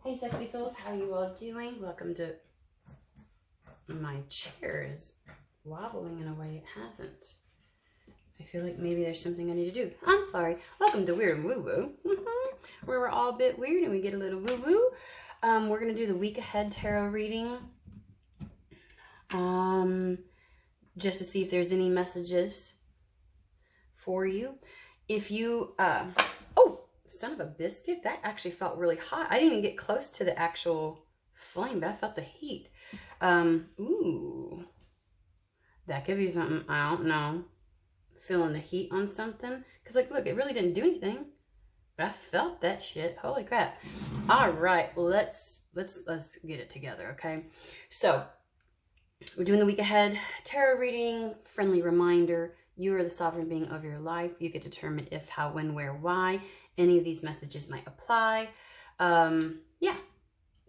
Hey sexy souls, how are you all doing? Welcome to... My chair is wobbling in a way it hasn't. I feel like maybe there's something I need to do. I'm sorry. Welcome to Weird and Woo Woo, where we're all a bit weird and we get a little woo woo. We're going to do the week ahead tarot reading. Just to see if there's any messages for you. If you, oh, son of a biscuit, that actually felt really hot. I didn't even get close to the actual flame, but I felt the heat. Ooh, that could be something, I don't know. Feeling the heat on something. Because, like, look, it really didn't do anything. But I felt that shit. Holy crap. All right, let's get it together, okay? So, we're doing the week ahead tarot reading. Friendly reminder, you are the sovereign being of your life. You get to determine if, how, when, where, why any of these messages might apply. Yeah.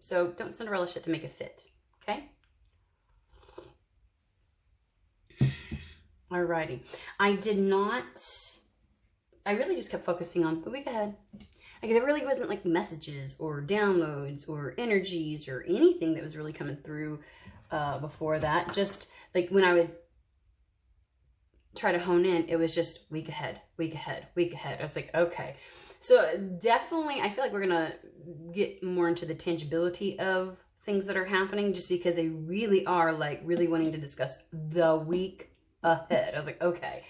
So don't Cinderella shit to make it fit. Okay? Alrighty. I really just kept focusing on the week ahead. Like, there really wasn't like messages or downloads or energies or anything that was really coming through before that. Just like when I would try to hone in, it was just week ahead, week ahead, week ahead. I was like, okay. So definitely, I feel like we're going to get more into the tangibility of things that are happening just because they really are like really wanting to discuss the week ahead. I was like, okay.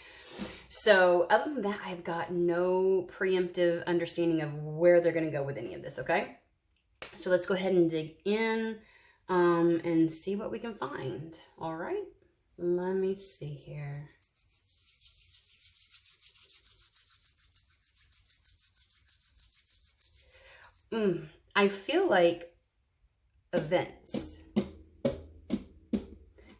So other than that, I've got no preemptive understanding of where they're going to go with any of this, okay? So let's go ahead and dig in and see what we can find. All right. Let me see here. I feel like events.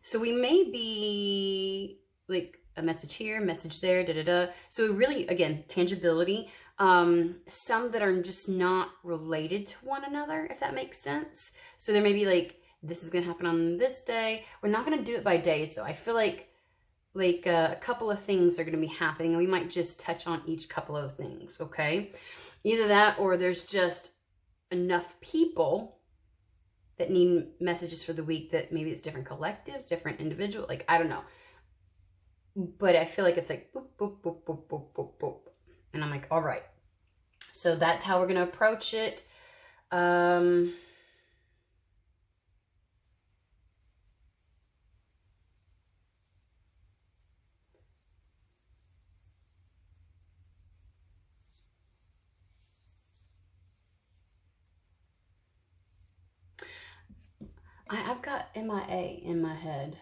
So we may be like a message here, message there, da-da-da. So really, again, tangibility. Some that are just not related to one another, if that makes sense. So there may be like, this is going to happen on this day. We're not going to do it by days, though. I feel like a couple of things are going to be happening, and we might just touch on each couple of things, okay? Either that, or there's just enough people that need messages for the week that maybe it's different collectives, different individuals, like, I don't know. But I feel like it's like, boop, boop, boop, boop, boop, boop, boop. And I'm like, all right. So that's how we're going to approach it. I've got MIA in my head.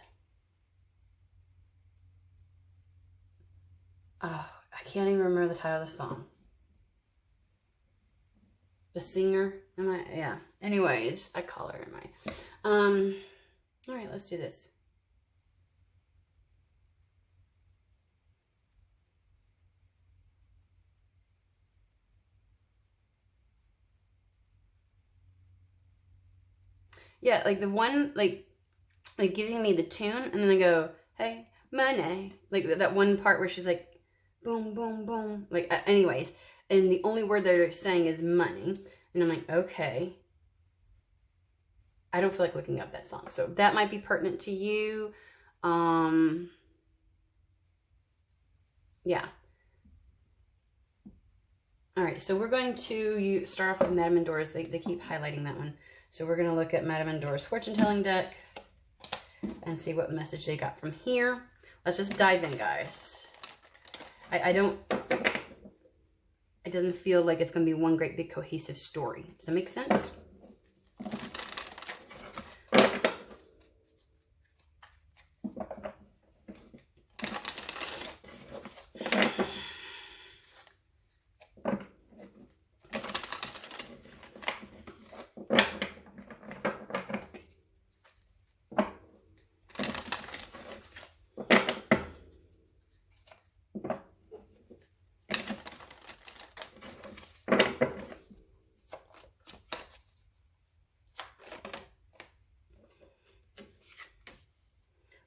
Oh, I can't even remember the title of the song. The singer, yeah. Anyways, I call her MIA. All right, let's do this. Yeah, like the one, like giving me the tune, and then I go, hey, money. Like that one part where she's like, boom, boom, boom. Like, anyways, and the only word they're saying is money. And I'm like, okay. I don't feel like looking up that song. So that might be pertinent to you. Yeah. All right, so we're going to start off with Madame Endor's. They keep highlighting that one. So we're going to look at Madame Endor's fortune-telling deck and see what message they got from here. Let's just dive in, guys. It doesn't feel like it's going to be one great big cohesive story. Does that make sense?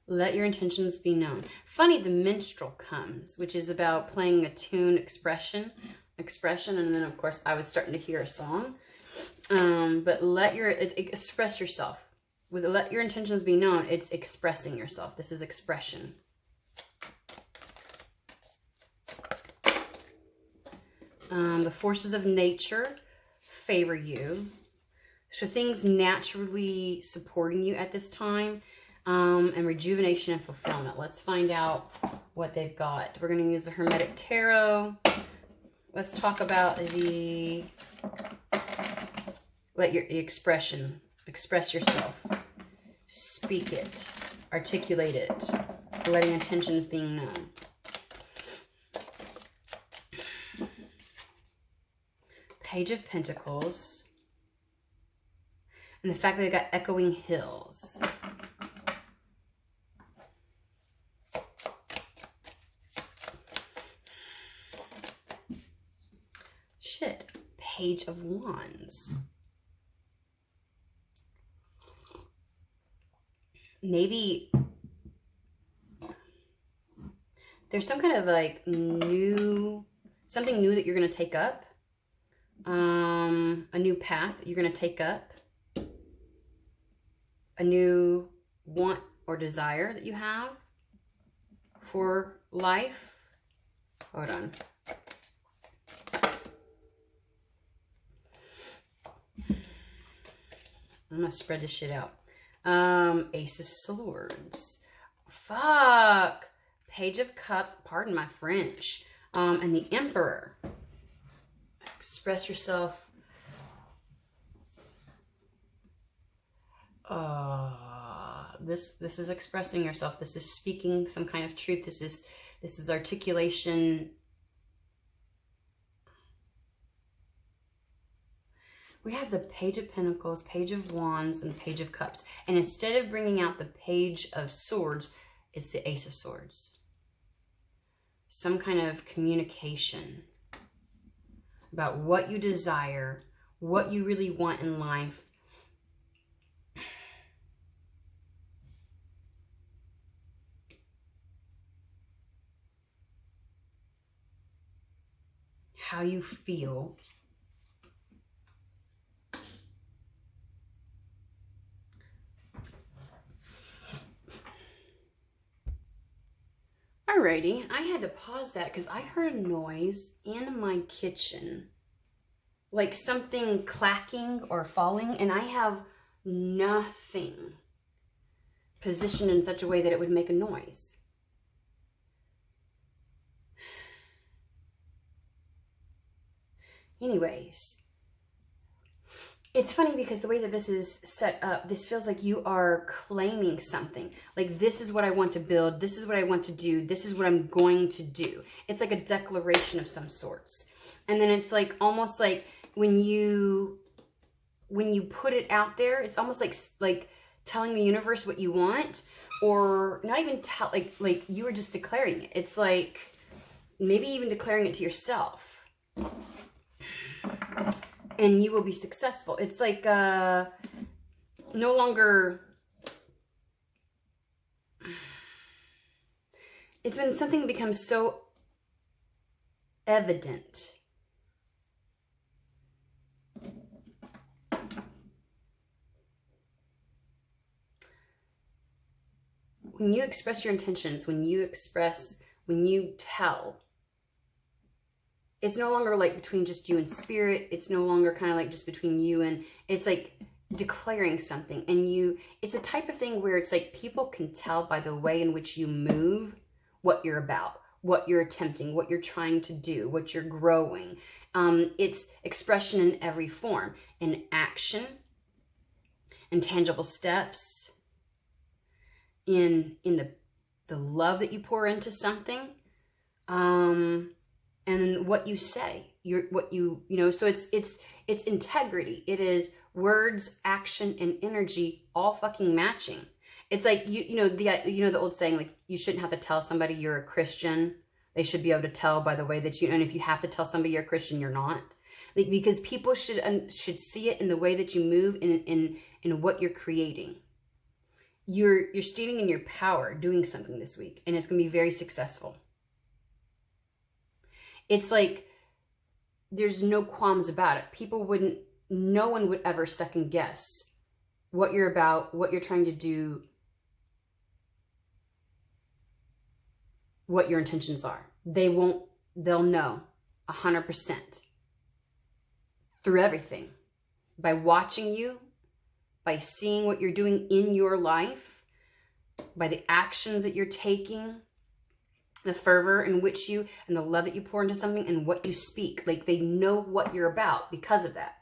Let your intentions be known. Funny, the minstrel comes, which is about playing a tune expression, and then of course I was starting to hear a song. But express yourself. With let your intentions be known, it's expressing yourself. This is expression. The forces of nature favor you. So things naturally supporting you at this time. And rejuvenation and fulfillment. Let's find out what they've got. We're going to use the Hermetic Tarot. Let's talk about the... Let your expression. Express yourself. Speak it. Articulate it. Letting intentions being known. Page of Pentacles. And the fact that they got echoing hills. Shit. Page of Wands. Maybe there's some kind of like something new that you're going to take up. A new path you're going to take up. A new want or desire that you have for life. Hold on. I'm going to spread this shit out. Ace of Swords. Fuck. Page of Cups. Pardon my French. And the Emperor. Express yourself. This is expressing yourself. This is speaking some kind of truth. This is articulation. We have the Page of Pentacles, Page of Wands, and Page of Cups. And instead of bringing out the Page of Swords, it's the Ace of Swords. Some kind of communication about what you desire, what you really want in life. How you feel. Alrighty, I had to pause that because I heard a noise in my kitchen. Like something clacking or falling, and I have nothing positioned in such a way that it would make a noise. Anyways, it's funny because the way that this is set up, this feels like you are claiming something. Like, this is what I want to build. This is what I want to do. This is what I'm going to do. It's like a declaration of some sorts. And then it's like almost like when you put it out there, it's almost like telling the universe what you want, or not even like you were just declaring it. It's like maybe even declaring it to yourself. And you will be successful. It's like no longer... It's when something becomes so evident. When you express your intentions, when you tell, it's no longer like between just you and spirit. It's no longer kind of like just between you and, it's like declaring something. And it's a type of thing where it's like people can tell by the way in which you move what you're about, what you're attempting, what you're trying to do, what you're growing. It's expression in every form, in action, in tangible steps, in the love that you pour into something. And what you say, so it's integrity. It is words, action, and energy all fucking matching. It's like, the old saying, like, you shouldn't have to tell somebody you're a Christian. They should be able to tell by the way that and if you have to tell somebody you're a Christian, you're not. Like, because people should see it in the way that you move, in what you're creating. You're standing in your power doing something this week, and it's going to be very successful. It's like there's no qualms about it. People wouldn't no one would ever second guess what you're about, what you're trying to do, what your intentions are. They'll know 100% through everything. By watching you, by seeing what you're doing in your life, by the actions that you're taking, the fervor in which you, and the love that you pour into something, and what you speak. Like, they know what you're about because of that.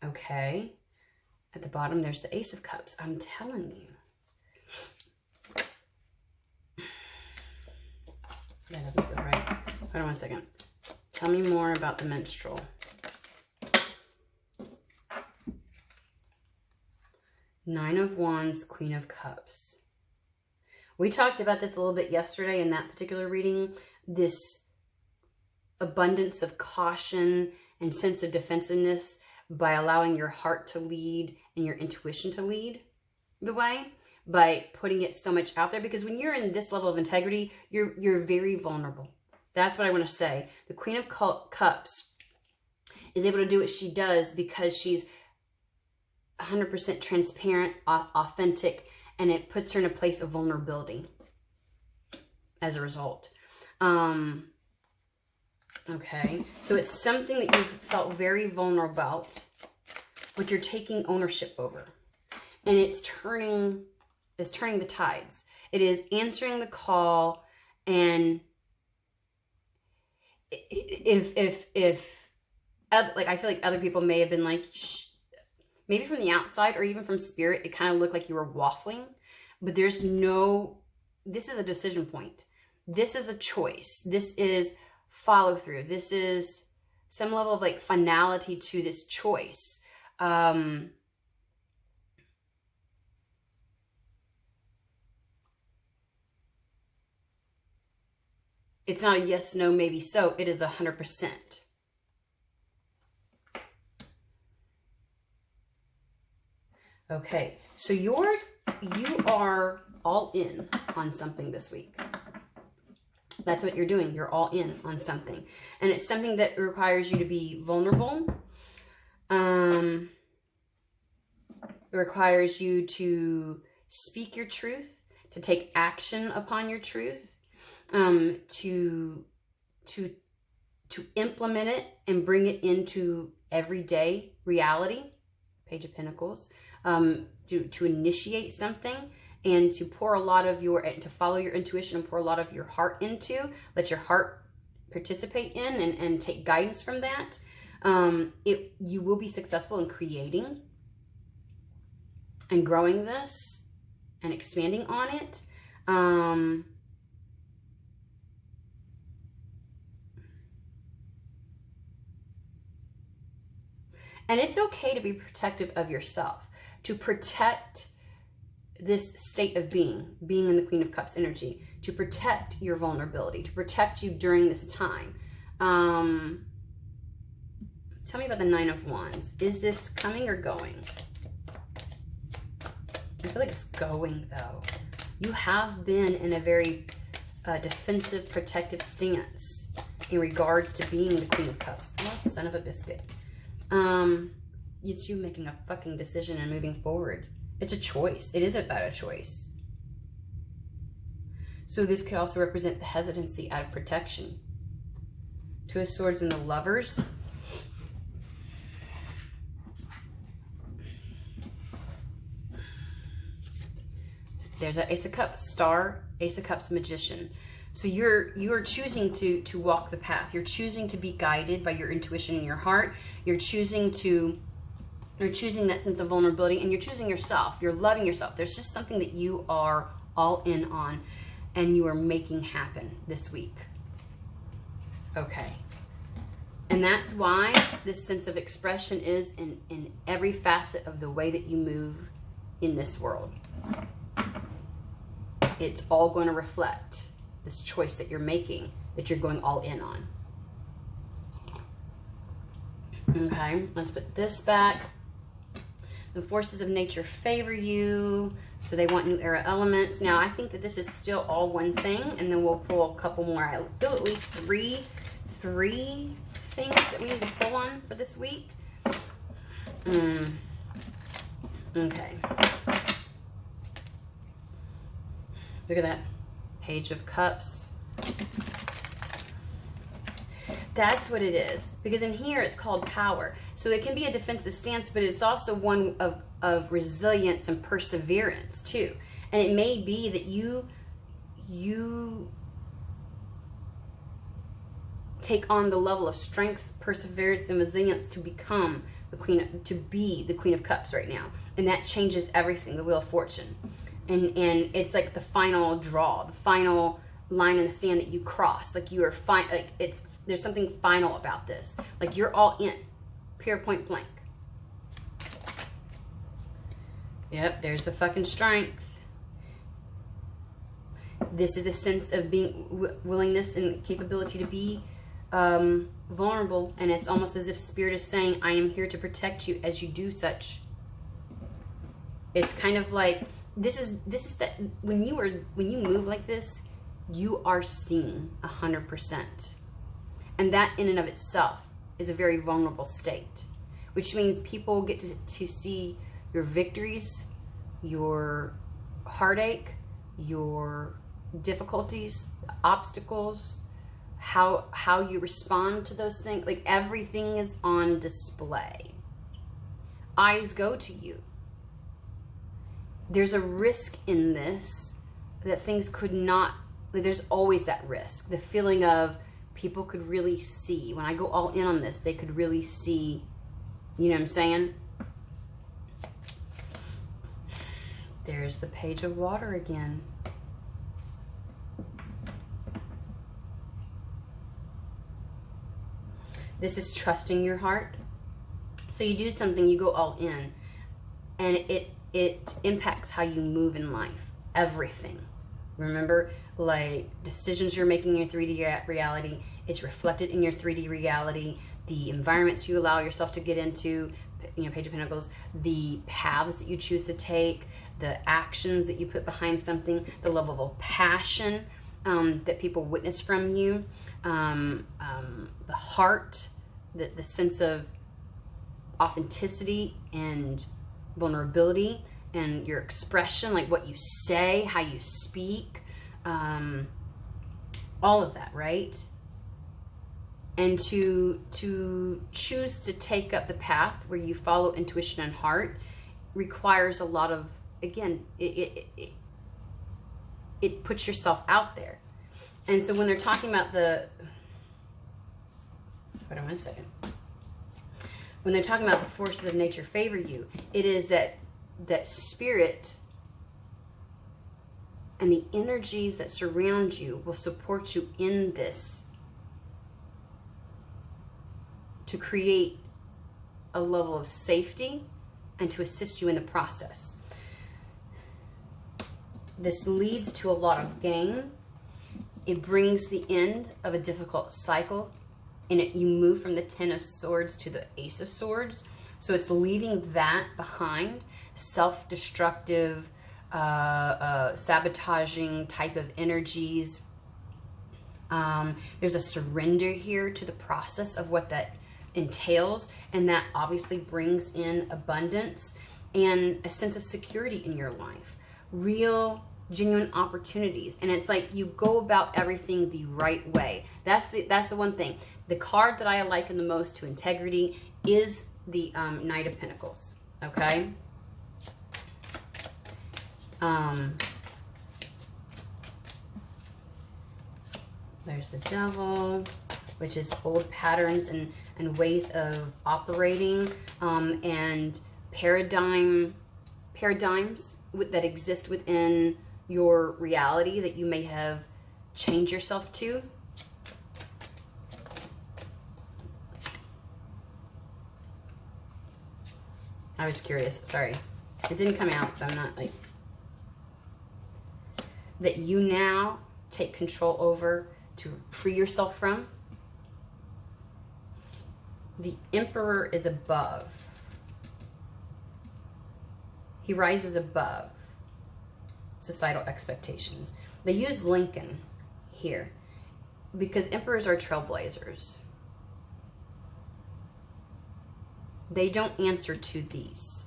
Okay. At the bottom, there's the Ace of Cups. I'm telling you. That doesn't feel right. Hold on one second. Tell me more about the menstrual. Nine of Wands, Queen of Cups. We talked about this a little bit yesterday in that particular reading. This abundance of caution and sense of defensiveness by allowing your heart to lead and your intuition to lead the way, by putting it so much out there. Because when you're in this level of integrity, you're very vulnerable. That's what I want to say. The Queen of Cups is able to do what she does because she's 100% transparent, authentic, and it puts her in a place of vulnerability as a result. Okay, so it's something that you've felt very vulnerable about, but you're taking ownership over, and it's turning the tides. It is answering the call, and if like, I feel like other people may have been like, maybe from the outside or even from spirit, it kind of looked like you were waffling, but this is a decision point. This is a choice. This is follow through. This is some level of like finality to this choice. It's not a yes, no, maybe so. It is 100%. Okay, so you are all in on something this week. That's what you're doing. You're all in on something. And it's something that requires you to be vulnerable. It requires you to speak your truth, to take action upon your truth, to implement it and bring it into everyday reality. Page of Pentacles. To initiate something, and to pour a lot of to follow your intuition and pour a lot of your heart into, let your heart participate in and take guidance from that. You will be successful in creating and growing this and expanding on it. And it's okay to be protective of yourself, to protect this state of being in the Queen of Cups energy, to protect your vulnerability, to protect you during this time. Tell me about the Nine of Wands. Is this coming or going? I feel like it's going, though. You have been in a very defensive, protective stance in regards to being the Queen of Cups. Oh, son of a biscuit. It's you making a fucking decision and moving forward. It's a choice. It is about a choice. So this could also represent the hesitancy out of protection. Two of Swords and the Lovers. There's an Ace of Cups, Star, Ace of Cups, Magician. So you're choosing to walk the path. You're choosing to be guided by your intuition and your heart. You're choosing that sense of vulnerability, and you're choosing yourself. You're loving yourself. There's just something that you are all in on, and you are making happen this week. Okay. And that's why this sense of expression is in every facet of the way that you move in this world. It's all going to reflect this choice that you're making, that you're going all in on. Okay, let's put this back. The forces of nature favor you, so they want new era elements. Now, I think that this is still all one thing, and then we'll pull a couple more. I feel at least three things that we need to pull on for this week. Okay. Look at that. Page of Cups. That's what it is. Because in here it's called power. So it can be a defensive stance, but it's also one of resilience and perseverance too. And it may be that you take on the level of strength, perseverance, and resilience to become the queen, to be the Queen of Cups right now. And that changes everything, the Wheel of Fortune. And it's like the final draw, the final line in the sand that you cross. Like you are fine, like there's something final about this. Like you're all in, pure point blank. Yep, there's the fucking strength. This is a sense of being willingness and capability to be vulnerable, and it's almost as if Spirit is saying, I am here to protect you as you do such. It's kind of like this is that when you move like this, you are seen 100%, and that in and of itself is a very vulnerable state, which means people get to see your victories, your heartache, your difficulties, obstacles, how you respond to those things. Like everything is on display. Eyes go to you. There's a risk in this that things could not, like there's always that risk. The feeling of people could really see. When I go all in on this, they could really see, you know what I'm saying? There's the Page of Water again. This is trusting your heart. So you do something, you go all in, and it impacts how you move in life. Everything. Remember, like decisions you're making in your 3D reality, it's reflected in your 3D reality. The environments you allow yourself to get into, you know, Page of Pentacles, the paths that you choose to take, the actions that you put behind something, the level of passion that people witness from you, the heart, the sense of authenticity and vulnerability, and your expression, like what you say, how you speak, all of that, right? And to choose to take up the path where you follow intuition and heart requires a lot of, again, it puts yourself out there. And so when they're talking about hold on one second. When they're talking about the forces of nature favor you, it is that spirit and the energies that surround you will support you in this to create a level of safety and to assist you in the process. This leads to a lot of gain. It brings the end of a difficult cycle. And you move from the 10 of Swords to the Ace of Swords. So it's leaving that behind. Self-destructive, sabotaging type of energies. There's a surrender here to the process of what that entails. And that obviously brings in abundance and a sense of security in your life. Real, genuine opportunities. And it's like you go about everything the right way. That's the one thing. The card that I liken the most to integrity is the Knight of Pentacles. Okay? There's the Devil, which is old patterns and ways of operating, and paradigms that exist within your reality that you may have changed yourself to. I was curious, sorry. It didn't come out, so I'm not like... That you now take control over to free yourself from. The Emperor is above. He rises above societal expectations. They use Lincoln here because emperors are trailblazers. they don't answer to these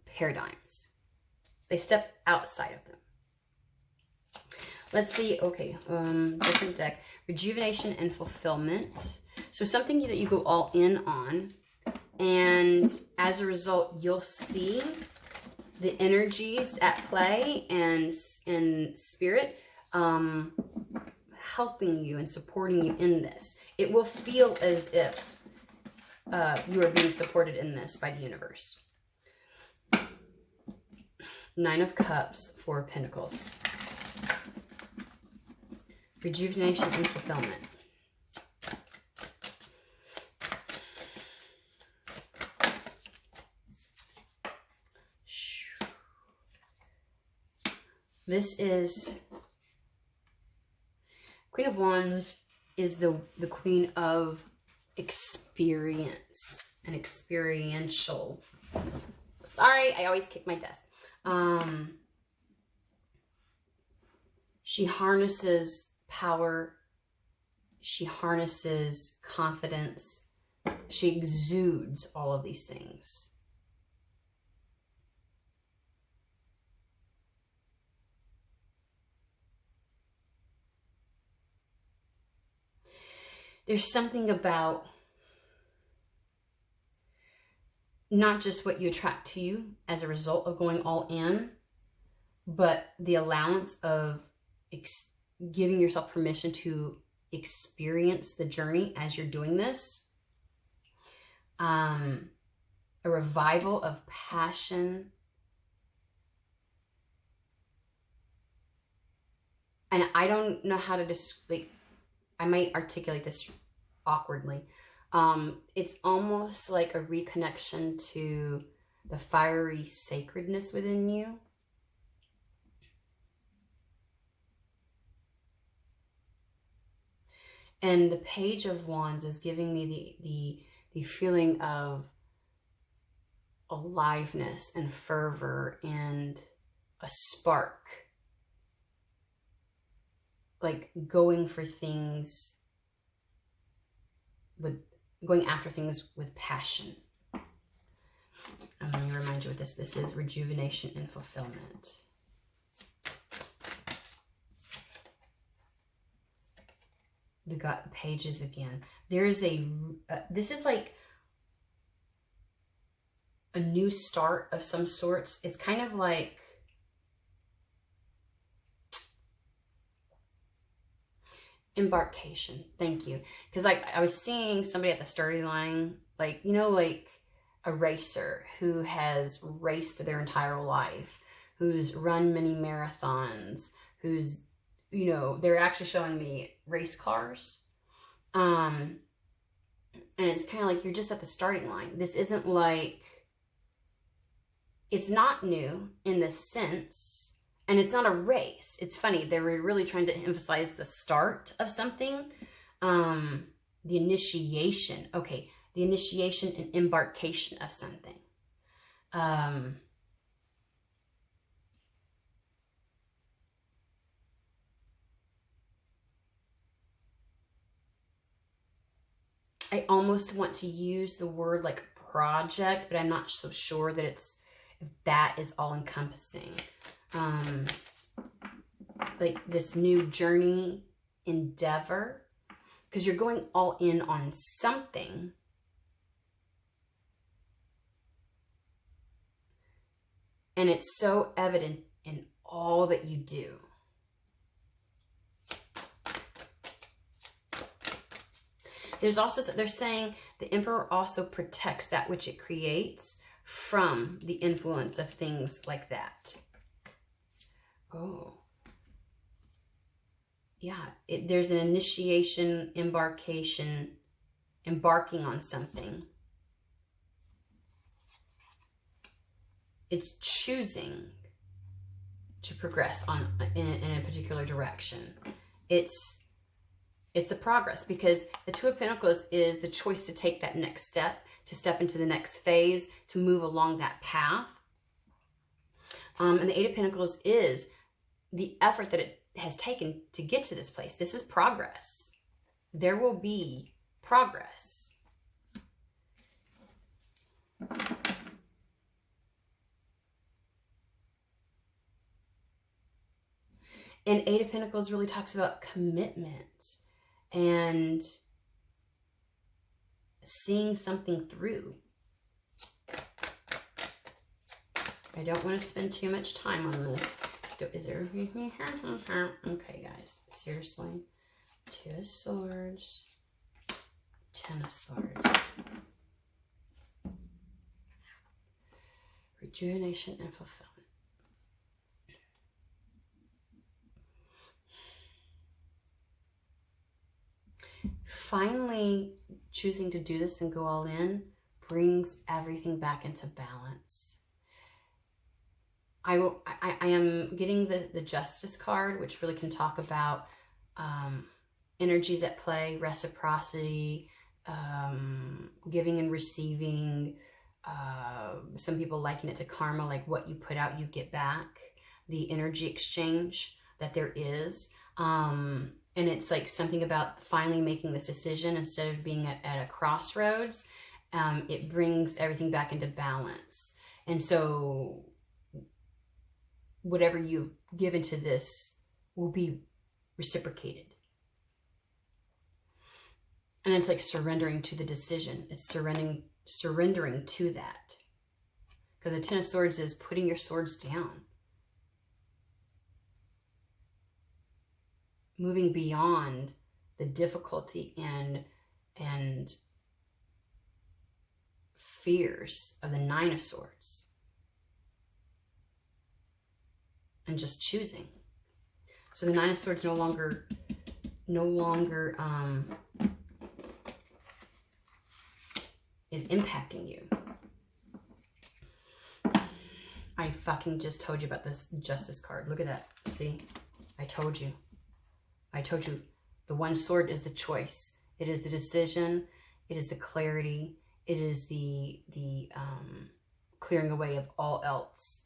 paradigms. They step outside of them. Let's see. Okay, different deck. Rejuvenation and fulfillment. So something that you go all in on, and as a result, you'll see the energies at play and spirit helping you and supporting you in this. It will feel as if you are being supported in this by the universe. 9 of Cups, 4 of Pentacles. Rejuvenation and fulfillment. This is Queen of Wands is the queen of experience and experiential. Sorry, I always kick my desk. She harnesses power. She harnesses confidence. She exudes all of these things. There's something about not just what you attract to you as a result of going all in, but the allowance of giving yourself permission to experience the journey as you're doing this. A revival of passion. And I don't know how to like, I might articulate this awkwardly. It's almost like a reconnection to the fiery sacredness within you. And the Page of Wands is giving me the feeling of aliveness and fervor and a spark. Like going for things with, going after things with passion. I'm going to remind you of this. This is rejuvenation and fulfillment. We got the pages again. There's this is like a new start of some sorts. It's kind of like embarkation. Thank you. Because like I was seeing somebody at the starting line, like, you know, like a racer who has raced their entire life, who's run many marathons, who's, you know, they're actually showing me race cars. And it's kind of like you're just at the starting line. This isn't like, it's not new in the sense. And it's not a race. It's funny. They were really trying to emphasize the start of something. The initiation. Okay. The initiation and embarkation of something. I almost want to use the word like project, but I'm not so sure that if that is all encompassing. Like this new journey, endeavor, because you're going all in on something. And it's so evident in all that you do. There's also, they're saying the Emperor also protects that which it creates from the influence of things like that. Oh. Yeah, there's an initiation, embarkation, embarking on something. It's choosing to progress in a particular direction. It's the progress, because the Two of Pentacles is the choice to take that next step, to step into the next phase, to move along that path. And the Eight of Pentacles is the effort that it has taken to get to this place. This is progress. There will be progress. And Eight of Pentacles really talks about commitment and seeing something through. I don't want to spend too much time on this. Is there... Okay, guys. Seriously. Two of Swords. Ten of Swords. Rejuvenation and fulfillment. Finally, choosing to do this and go all in brings everything back into balance. I am getting the Justice card, which really can talk about energies at play, reciprocity, giving and receiving. Some people liken it to karma, like what you put out, you get back. The energy exchange that there is. And it's like something about finally making this decision instead of being at a crossroads. It brings everything back into balance. And so whatever you've given to this will be reciprocated. And it's like surrendering to the decision. It's surrendering to that. Because the Ten of Swords is putting your swords down. Moving beyond the difficulty and fears of the Nine of Swords. And just choosing. So the Nine of Swords no longer is impacting you. I fucking just told you about this Justice card. Look at that. See? I told you. I told you. The one sword is the choice. It is the decision. It is the clarity. It is the clearing away of all else.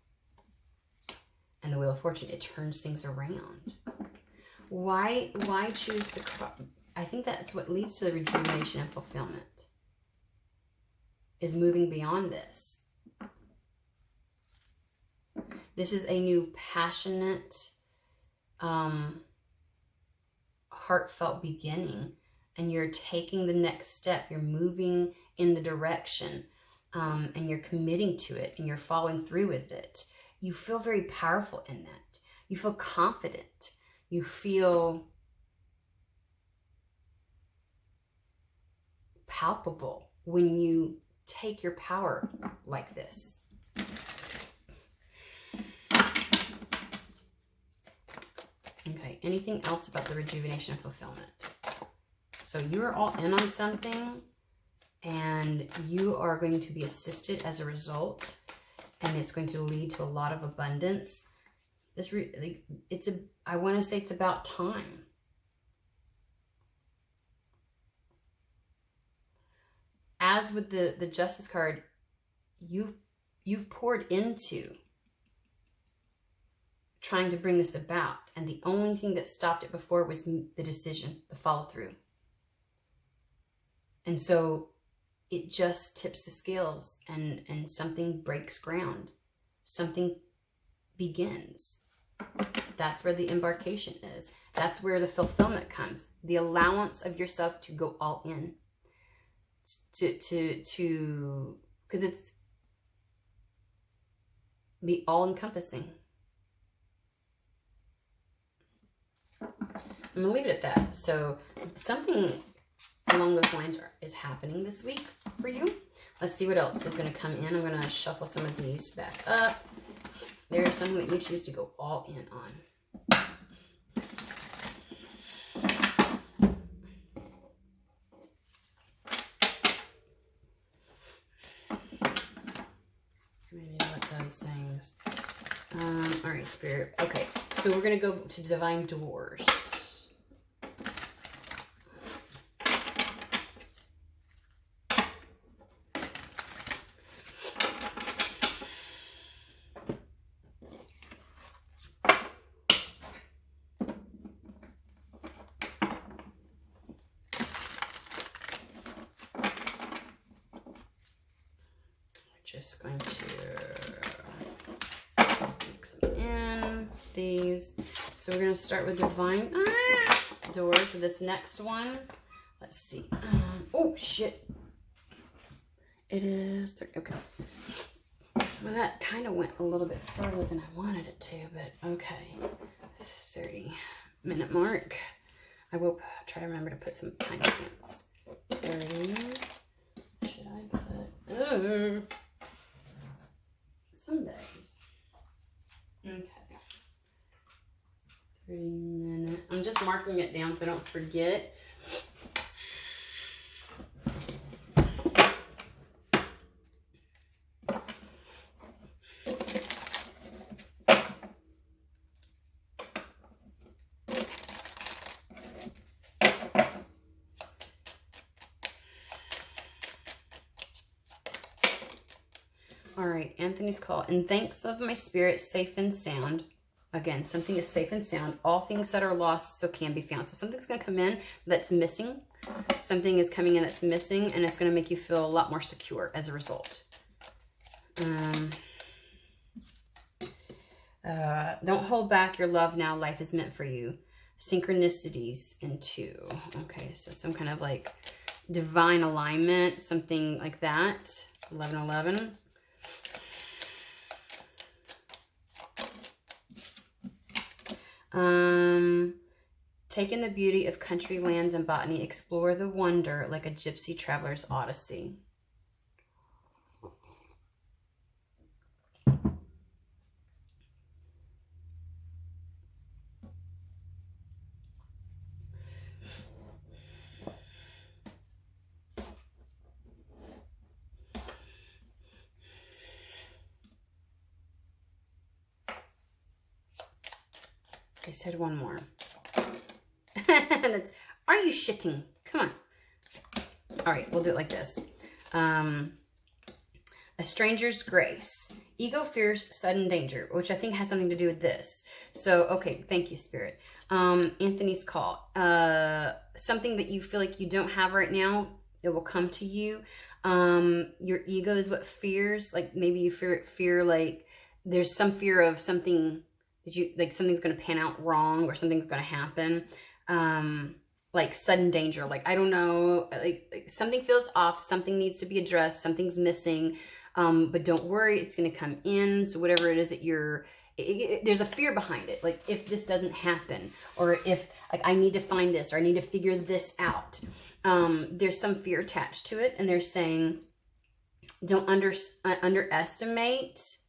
And the Wheel of Fortune, it turns things around. Why choose the... I think that's what leads to the rejuvenation and fulfillment. Is moving beyond this. This is a new passionate, heartfelt beginning. And you're taking the next step. You're moving in the direction. And you're committing to it. And you're following through with it. You feel very powerful in that. You feel confident. You feel palpable when you take your power like this. Okay, anything else about the rejuvenation and fulfillment? So you're all in on something and you are going to be assisted as a result. And it's going to lead to a lot of abundance. I want to say it's about time. As with the Justice card, you've poured into trying to bring this about. And the only thing that stopped it before was the decision, the follow through. And so it just tips the scales and something breaks ground. Something begins. That's where the embarkation is. That's where the fulfillment comes. The allowance of yourself to go all in. Because it's be all-encompassing. I'm going to leave it at that. So something along those lines is happening this week for you. Let's see what else is going to come in. I'm going to shuffle some of these back up. There's something that you choose to go all in on. I need to let those things. All right, Spirit. Okay, so we're going to go to Divine Doors. Just going to mix them in these. So So we're going to start with Divine Door. So this next one, let's see. Oh, shit. It is 30. Okay. Well, that kind of went a little bit further than I wanted it to, but okay. 30-minute mark. I will try to remember to put some timestamps. 30. Should I put... some days. Okay. 3-minute. I'm just marking it down so I don't forget. All right, Anthony's call. In thanks of my spirit, safe and sound. Again, something is safe and sound. All things that are lost so can be found. So something's going to come in that's missing. Something is coming in that's missing, and it's going to make you feel a lot more secure as a result. Don't hold back your love now. Life is meant for you. Synchronicities in 2. Okay, so some kind of like divine alignment, something like that. 1111. Take in the beauty of country lands and botany. Explore the wonder like a gypsy traveler's odyssey. I said one more. Are you shitting? Come on. All right, we'll do it like this. A stranger's grace. Ego fears sudden danger, which I think has something to do with this. So, okay, thank you, Spirit. Anthony's call. Something that you feel like you don't have right now, it will come to you. Your ego is what fears. Like maybe you fear like there's some fear of something that you like something's going to pan out wrong or something's going to happen. Like sudden danger, like I don't know, like something feels off, something needs to be addressed, something's missing, but don't worry, it's going to come in. So whatever it is that there's a fear behind it, like if this doesn't happen, or if like I need to find this, or I need to figure this out, there's some fear attached to it. And they're saying don't underestimate,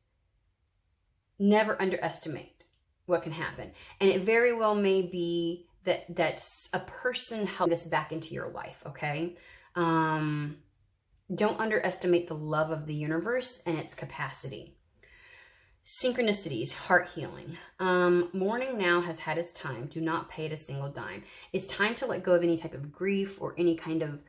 never underestimate what can happen. And it very well may be that's a person helping this back into your life, okay? Don't underestimate the love of the universe and its capacity. Synchronicities, heart healing. Mourning now has had its time. Do not pay it a single dime. It's time to let go of any type of grief or any kind of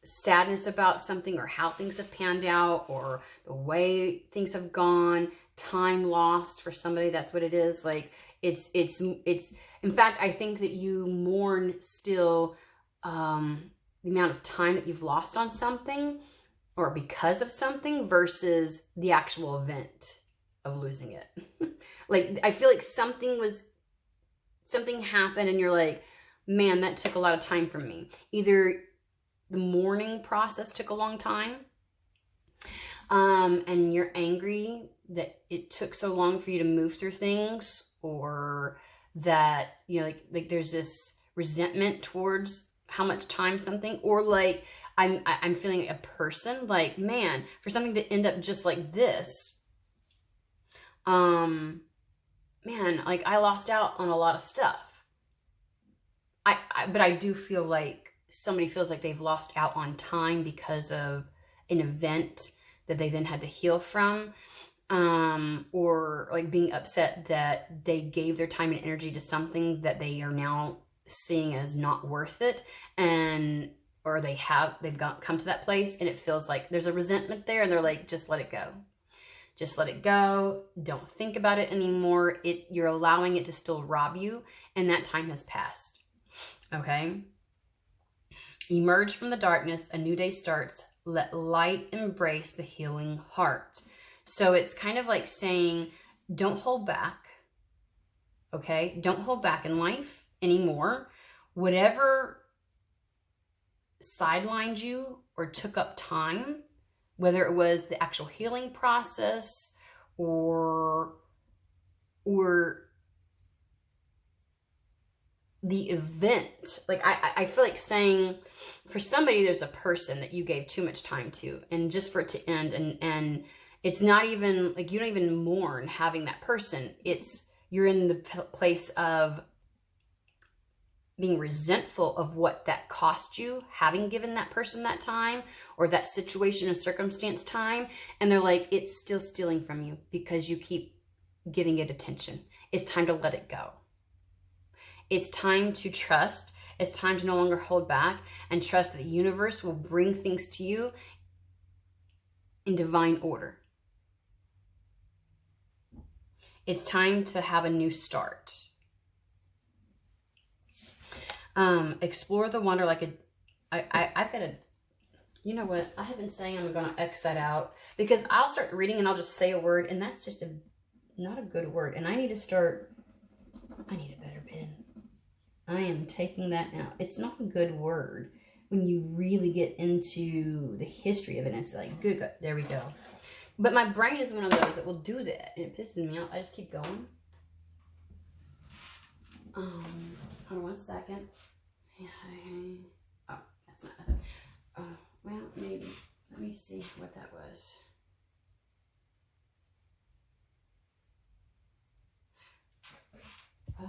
sadness about something, or how things have panned out, or the way things have gone. Time lost for somebody, that's what it is. Like it's in fact, I think that you mourn still the amount of time that you've lost on something or because of something versus the actual event of losing it. Like I feel like something happened and you're like, man, that took a lot of time from me. Either the mourning process took a long time, and you're angry that it took so long for you to move through things, or that, you know, like there's this resentment towards how much time something, or like I'm feeling like a person, like, man, for something to end up just like this, man, like I lost out on a lot of stuff. But I do feel like somebody feels like they've lost out on time because of an event that they then had to heal from, or like being upset that they gave their time and energy to something that they are now seeing as not worth it, or they've come to that place and it feels like there's a resentment there, and they're like, just let it go. Just let it go. Don't think about it anymore. You're allowing it to still rob you, and that time has passed. Okay? Emerge from the darkness. A new day starts. Let light embrace the healing heart. So it's kind of like saying, don't hold back. okay? Don't hold back in life anymore. Whatever sidelined you or took up time, whether it was the actual healing process or the event. Like I feel like saying for somebody, there's a person that you gave too much time to, and just for it to end, and it's not even like you don't even mourn having that person. It's you're in the place of being resentful of what that cost you, having given that person that time or that situation or circumstance time. And they're like, it's still stealing from you because you keep giving it attention. It's time to let it go. It's time to trust. It's time to no longer hold back and trust that the universe will bring things to you in divine order. It's time to have a new start. Explore the wonder like I've got to, you know what? I have been saying I'm going to X that out because I'll start reading and I'll just say a word and that's just not a good word. And I need a better pen. I am taking that out. It's not a good word when you really get into the history of it. And it's like, good, there we go. But my brain is one of those that will do that. And it pisses me off. I just keep going. Hold on 1 second. Oh, that's not. Well, maybe. Let me see what that was. Oh.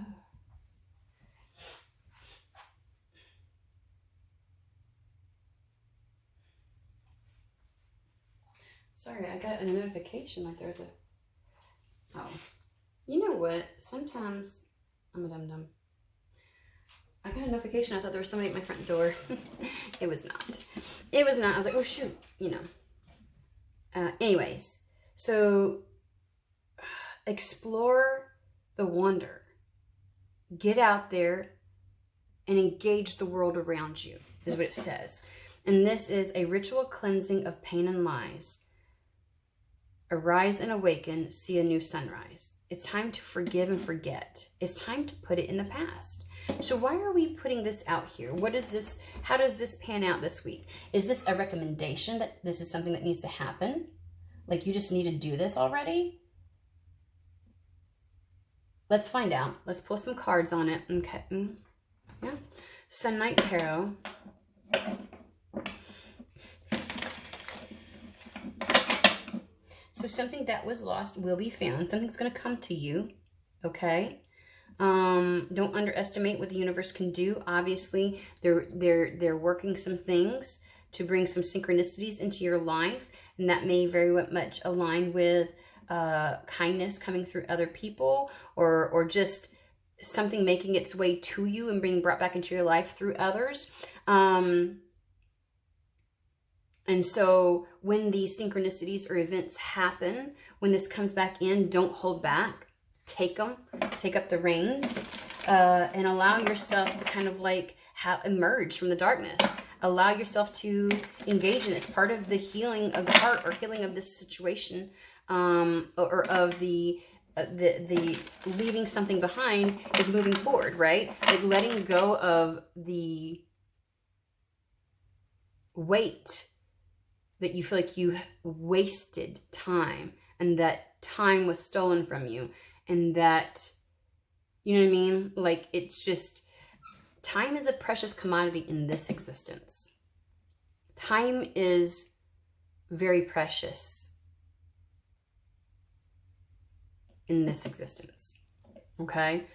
Sorry, I got a notification like there was a... Oh. You know what? Sometimes I'm a dum-dum. I got a notification. I thought there was somebody at my front door. It was not. It was not. I was like, oh, shoot. You know. Anyways. So, explore the wonder. Get out there and engage the world around you, is what it says. And this is a ritual cleansing of pain and lies. Arise and awaken, see a new sunrise. It's time to forgive and forget. It's time to put it in the past. So why are we putting this out here? What is this? How does this pan out this week? Is this a recommendation that this is something that needs to happen? Like you just need to do this already? Let's find out. Let's pull some cards on it. Okay. Yeah. Sun Night Tarot. So something that was lost will be found. Something's going to come to you. Okay. Don't underestimate what the universe can do. Obviously, they're working some things to bring some synchronicities into your life, and that may very much align with kindness coming through other people, or just something making its way to you and being brought back into your life through others. And so when these synchronicities or events happen, when this comes back in, don't hold back. Take them, take up the reins, and allow yourself to kind of like emerge from the darkness. Allow yourself to engage in it. It's part of the healing of the heart or healing of this situation, or of the leaving something behind is moving forward, right? Like letting go of the weight that you feel like you wasted time and that time was stolen from you. And that, you know what I mean? Like, it's just, time is a precious commodity in this existence. Time is very precious in this existence. Okay?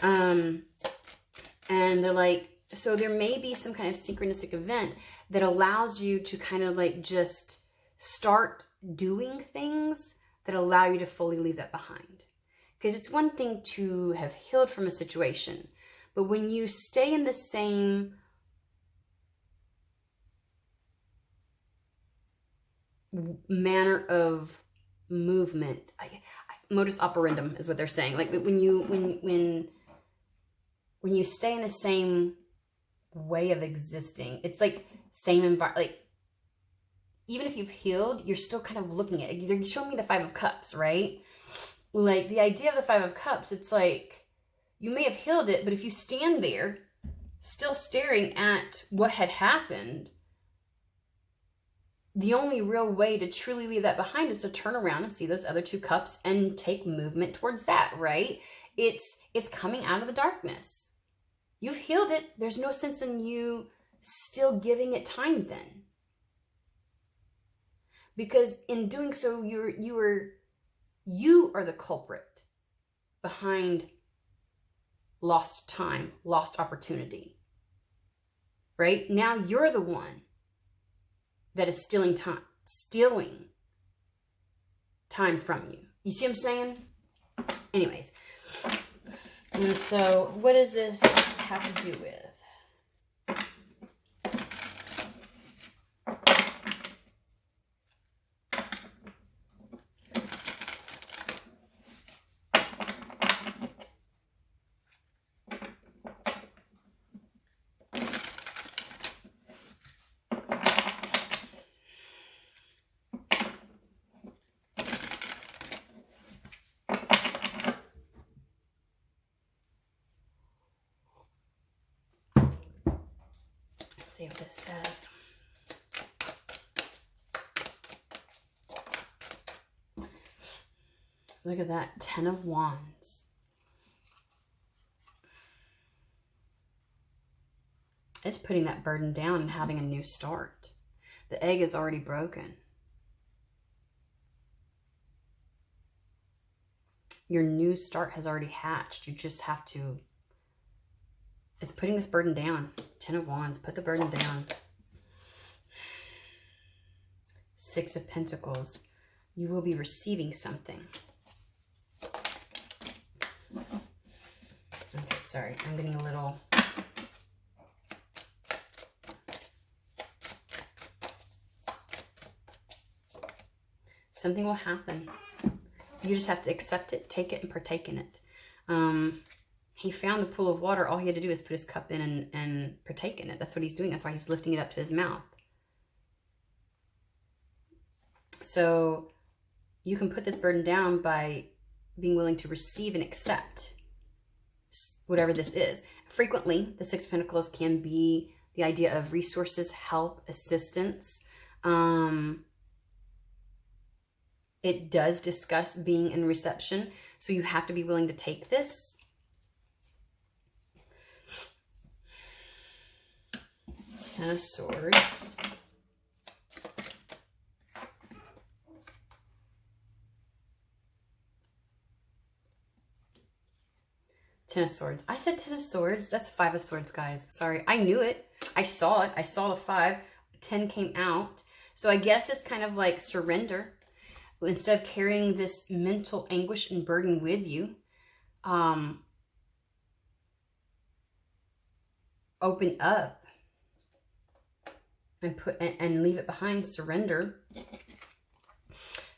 And they're like, so there may be some kind of synchronistic event that allows you to kind of like just start doing things that allow you to fully leave that behind. Because it's one thing to have healed from a situation, but when you stay in the same manner of movement, modus operandum is what they're saying. Like when you stay in the same way of existing, it's like same environment. Like even if you've healed, you're still kind of looking at it. You're showing me the 5 of Cups, right? like the idea of the Five of Cups, it's like you may have healed it, but if you stand there still staring at what had happened, the only real way to truly leave that behind is to turn around and see those other 2 cups and take movement towards that, right? It's coming out of the darkness. You've healed it. There's no sense in you still giving it time then. Because in doing so, you are the culprit behind lost time, lost opportunity. Right? Now you're the one that is stealing time from you. You see what I'm saying? Anyways. And so what does this have to do with? See what this says. Look at that, 10 of Wands. It's putting that burden down and having a new start. The egg is already broken. Your new start has already hatched. You just have to... It's putting this burden down. 10 of Wands. Put the burden down. 6 of Pentacles. You will be receiving something. Okay, sorry. I'm getting a little... Something will happen. You just have to accept it, take it, and partake in it. He found the pool of water. All he had to do is put his cup in and partake in it. That's what he's doing. That's why he's lifting it up to his mouth. So you can put this burden down by being willing to receive and accept whatever this is. Frequently, the 6 of Pentacles can be the idea of resources, help, assistance. It does discuss being in reception. So you have to be willing to take this. Ten of Swords. Ten of Swords. I said 10 of Swords. That's 5 of Swords, guys. Sorry. I knew it. I saw it. I saw the 5. 10 came out. So I guess it's kind of like surrender. Instead of carrying this mental anguish and burden with you, open up and leave it behind. Surrender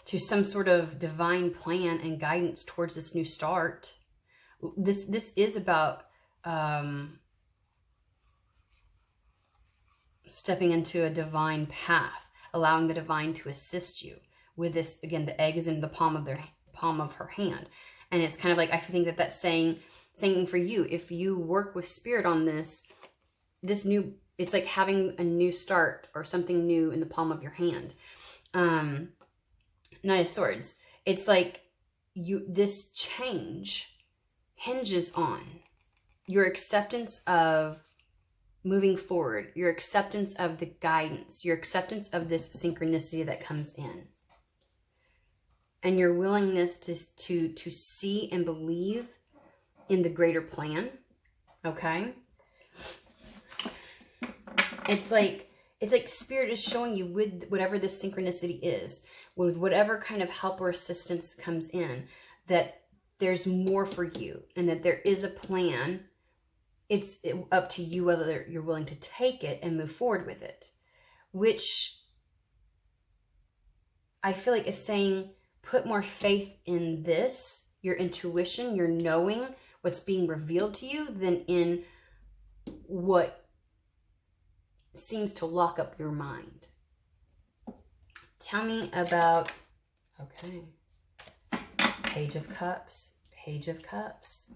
to some sort of divine plan and guidance towards this new start. This is about stepping into a divine path, allowing the divine to assist you with this. Again, the egg is in the palm of her hand, and it's kind of like, I think that that's saying for you, if you work with spirit on this new, it's like having a new start or something new in the palm of your hand. Knight of Swords. It's like this change hinges on your acceptance of moving forward, your acceptance of the guidance, your acceptance of this synchronicity that comes in, and your willingness to see and believe in the greater plan. Okay? It's like spirit is showing you, with whatever this synchronicity is, with whatever kind of help or assistance comes in, that there's more for you and that there is a plan. It's up to you whether you're willing to take it and move forward with it, which I feel like is saying, put more faith in this, your intuition, your knowing what's being revealed to you, than in what seems to lock up your mind. Tell me about, okay, Page of Cups. Page of Cups.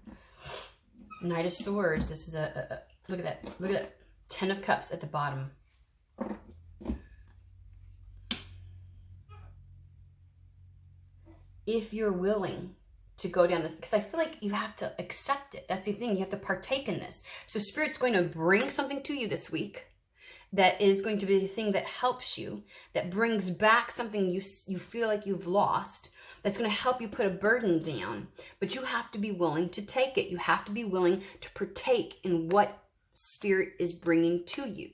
Knight of Swords. This is a look at that. Look at that. 10 of Cups at the bottom. If you're willing to go down this, because I feel like you have to accept it. That's the thing. You have to partake in this. So Spirit's going to bring something to you this week that is going to be the thing that helps you, that brings back something you feel like you've lost, that's going to help you put a burden down. But you have to be willing to take it. You have to be willing to partake in what Spirit is bringing to you.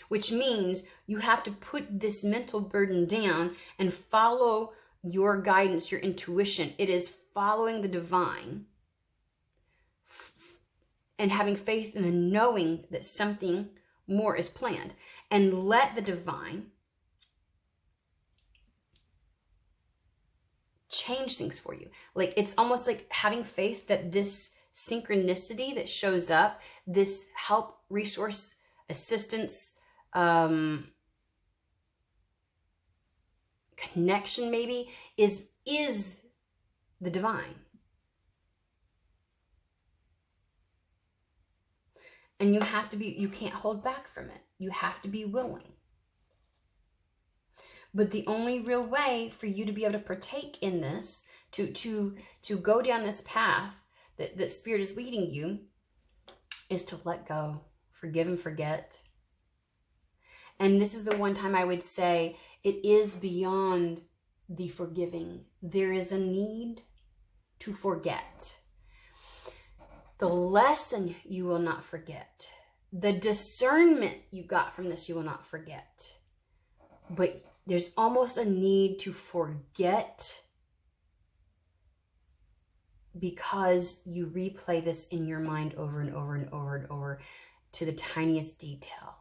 Which means you have to put this mental burden down and follow your guidance, your intuition. It is following the divine and having faith in the knowing that something more is planned, and let the divine change things for you. Like, it's almost like having faith that this synchronicity that shows up, this help, resource, assistance, connection maybe, is the divine. And you have to be, you can't hold back from it. You have to be willing. But the only real way for you to be able to partake in this, to go down this path that Spirit is leading you, is to let go, forgive and forget. And this is the one time I would say it is beyond the forgiving. There is a need to forget. The lesson you will not forget. The discernment you got from this you will not forget. But there's almost a need to forget because you replay this in your mind over and over and over and over to the tiniest detail.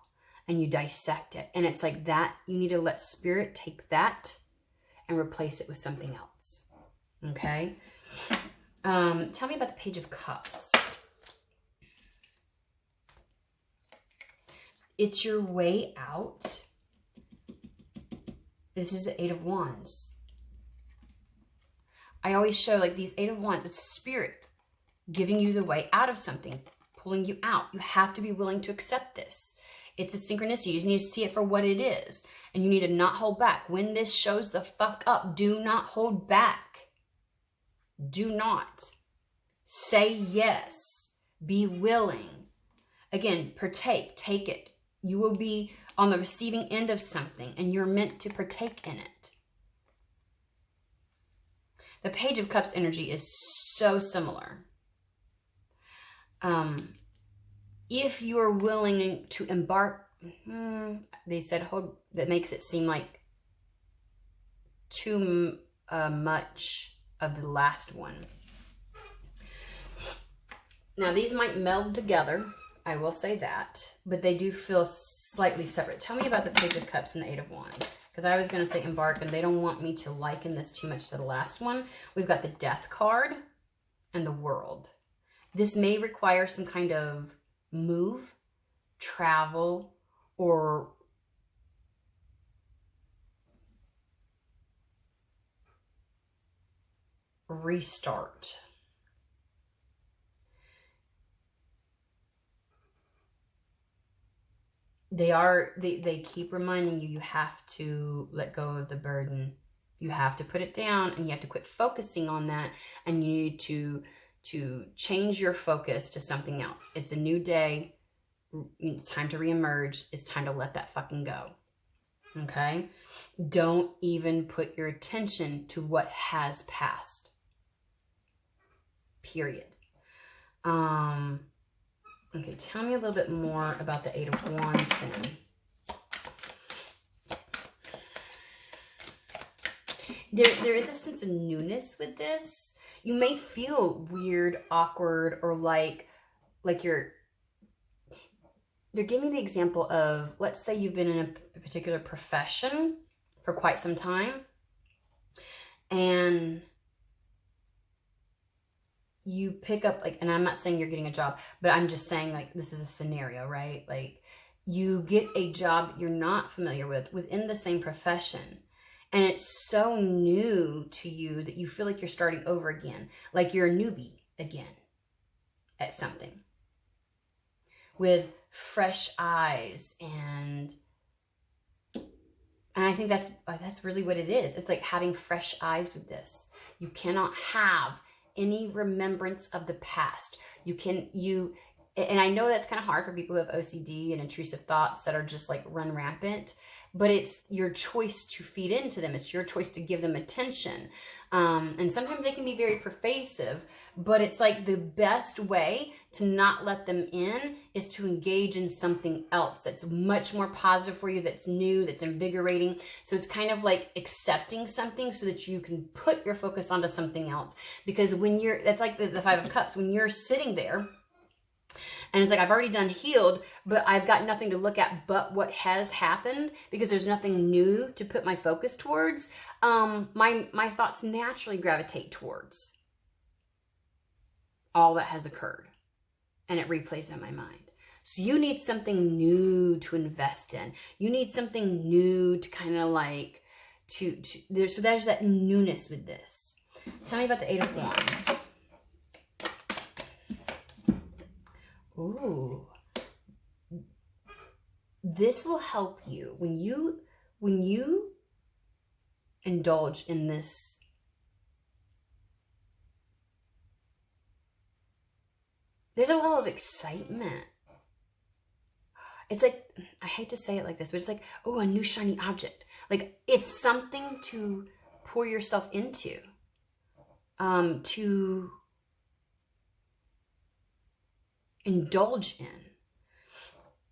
And you dissect it. And it's like that. You need to let Spirit take that and replace it with something else. Okay? Tell me about the Page of Cups. It's your way out. This is the Eight of Wands. I always show like these Eight of Wands. It's Spirit giving you the way out of something, pulling you out. You have to be willing to accept this. It's a synchronicity. You just need to see it for what it is. And you need to not hold back. When this shows the fuck up, do not hold back. Do not. Say yes. Be willing. Again, partake. Take it. You will be on the receiving end of something, and you're meant to partake in it. The Page of Cups energy is so similar. If you're willing to embark, they said hold, that makes it seem like too much of the last one. Now, these might meld together. I will say that, but they do feel slightly separate. Tell me about the Page of Cups and the Eight of Wands, because I was going to say embark, and they don't want me to liken this too much to the last one. We've got the Death card and the World. This may require some kind of move, travel, or restart. They keep reminding you, you have to let go of the burden. You have to put it down, and you have to quit focusing on that, and you need to change your focus to something else. It's a new day. It's time to reemerge. It's time to let that fucking go. Okay? Don't even put your attention to what has passed. Period. Okay, tell me a little bit more about the Eight of Wands then. There is a sense of newness with this. You may feel weird, awkward, or like they're giving me the example of, let's say you've been in a particular profession for quite some time, and you pick up, like, and I'm not saying you're getting a job, but I'm just saying, like, this is a scenario, right? Like, you get a job you're not familiar with within the same profession, And it's so new to you that you feel like you're starting over again, like you're a newbie again at something, with fresh eyes. And I think that's really what it is. It's like having fresh eyes with this. You cannot have any remembrance of the past. And I know that's kind of hard for people who have OCD and intrusive thoughts that are just like run rampant, but it's your choice to feed into them. It's your choice to give them attention. And sometimes they can be very pervasive, but it's like the best way to not let them in is to engage in something else that's much more positive for you, that's new, that's invigorating. So it's kind of like accepting something so that you can put your focus onto something else. Because that's like the Five of Cups, when you're sitting there, and it's like, I've already done healed, but I've got nothing to look at but what has happened, because there's nothing new to put my focus towards. My thoughts naturally gravitate towards all that has occurred, and it replays in my mind. So you need something new to invest in. You need something new to kind of like, so there's that newness with this. Tell me about the Eight of Wands. Ooh, this will help you when you indulge in this. There's a level of excitement. It's like, I hate to say it like this, but it's like, oh, a new shiny object. Like, it's something to pour yourself into, to indulge in.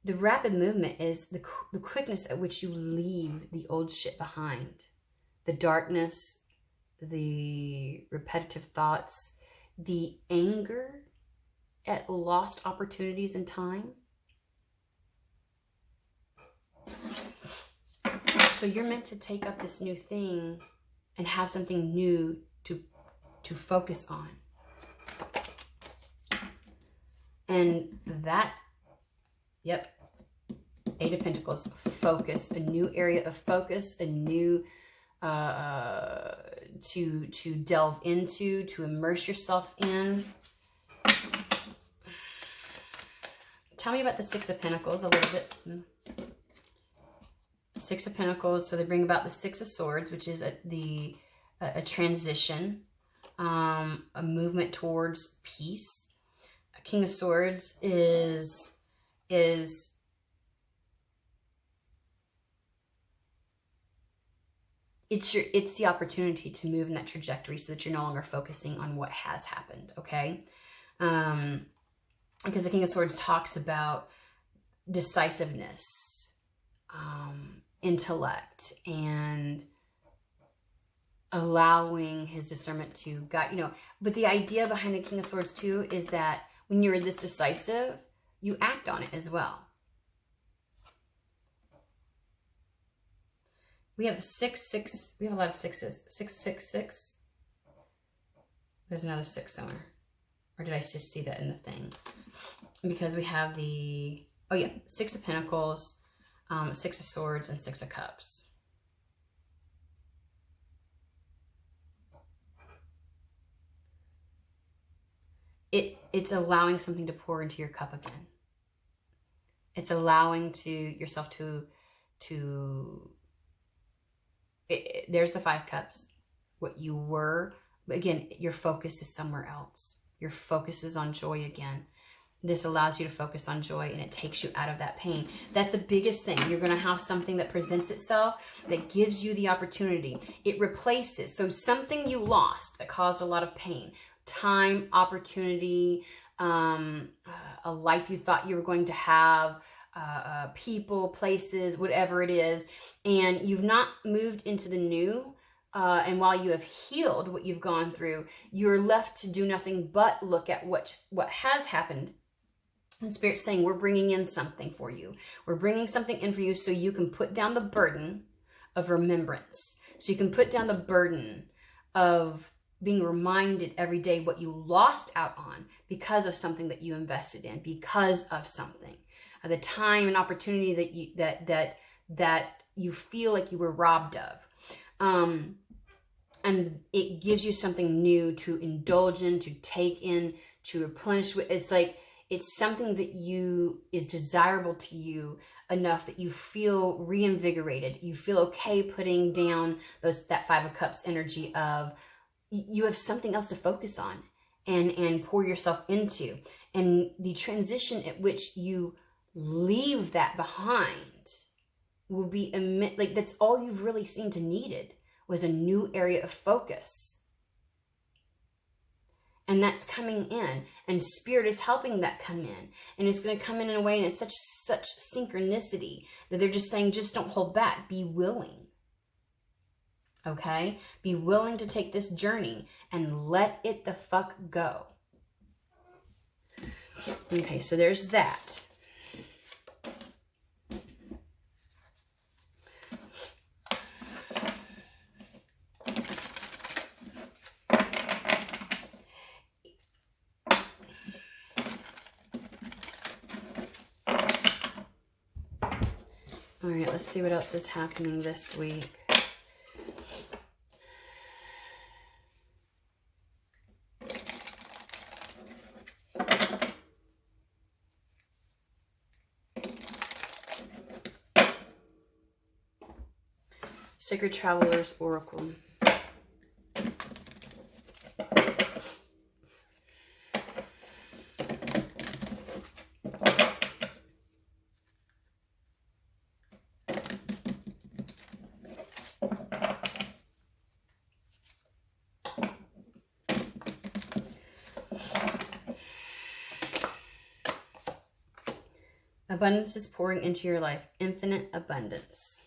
The rapid movement is the quickness at which you leave the old shit behind. The darkness, the repetitive thoughts, the anger at lost opportunities in time. So you're meant to take up this new thing and have something new to focus on. And that, yep, Eight of Pentacles, focus, a new area of focus, a new, to delve into, to immerse yourself in. Tell me about the Six of Pentacles a little bit. Six of Pentacles, so they bring about the Six of Swords, which is a transition, a movement towards peace. King of Swords is it's the opportunity to move in that trajectory so that you're no longer focusing on what has happened, okay? Because the King of Swords talks about decisiveness, intellect, and allowing his discernment to guide, but the idea behind the King of Swords too is that when you're this decisive, you act on it as well. We have 6, 6. We have a lot of sixes. 6, 6, 6. There's another 6 somewhere. Or did I just see that in the thing? Because we have the, oh yeah, 6 of Pentacles, 6 of Swords, and 6 of Cups. It's allowing something to pour into your cup again. It's allowing yourself to there's the 5 cups. What you were, but again, your focus is somewhere else. Your focus is on joy again. This allows you to focus on joy, and it takes you out of that pain. That's the biggest thing. You're going to have something that presents itself that gives you the opportunity. It replaces. So something you lost that caused a lot of pain. Time, opportunity, a life you thought you were going to have, people, places, whatever it is, and you've not moved into the new, and while you have healed what you've gone through, you're left to do nothing but look at what has happened. And Spirit's saying, we're bringing in something for you. We're bringing something in for you so you can put down the burden of remembrance. So you can put down the burden of being reminded every day what you lost out on because of something that you invested in, because of something, the time and opportunity that you feel like you were robbed of. And it gives you something new to indulge in, to take in, to replenish with. It's like, it's something that is desirable to you enough that you feel reinvigorated. You feel okay putting down that 5 of Cups energy of, you have something else to focus on and pour yourself into. And the transition at which you leave that behind will be, like, that's all you've really seemed to needed, was a new area of focus. And that's coming in, and Spirit is helping that come in, and it's going to come in a way, and it's such synchronicity that they're just saying, just don't hold back. Be willing. Okay? Be willing to take this journey and let it the fuck go. Okay, so there's that. All right, let's see what else is happening this week. Sacred Travelers Oracle. Abundance is pouring into your life. Infinite abundance.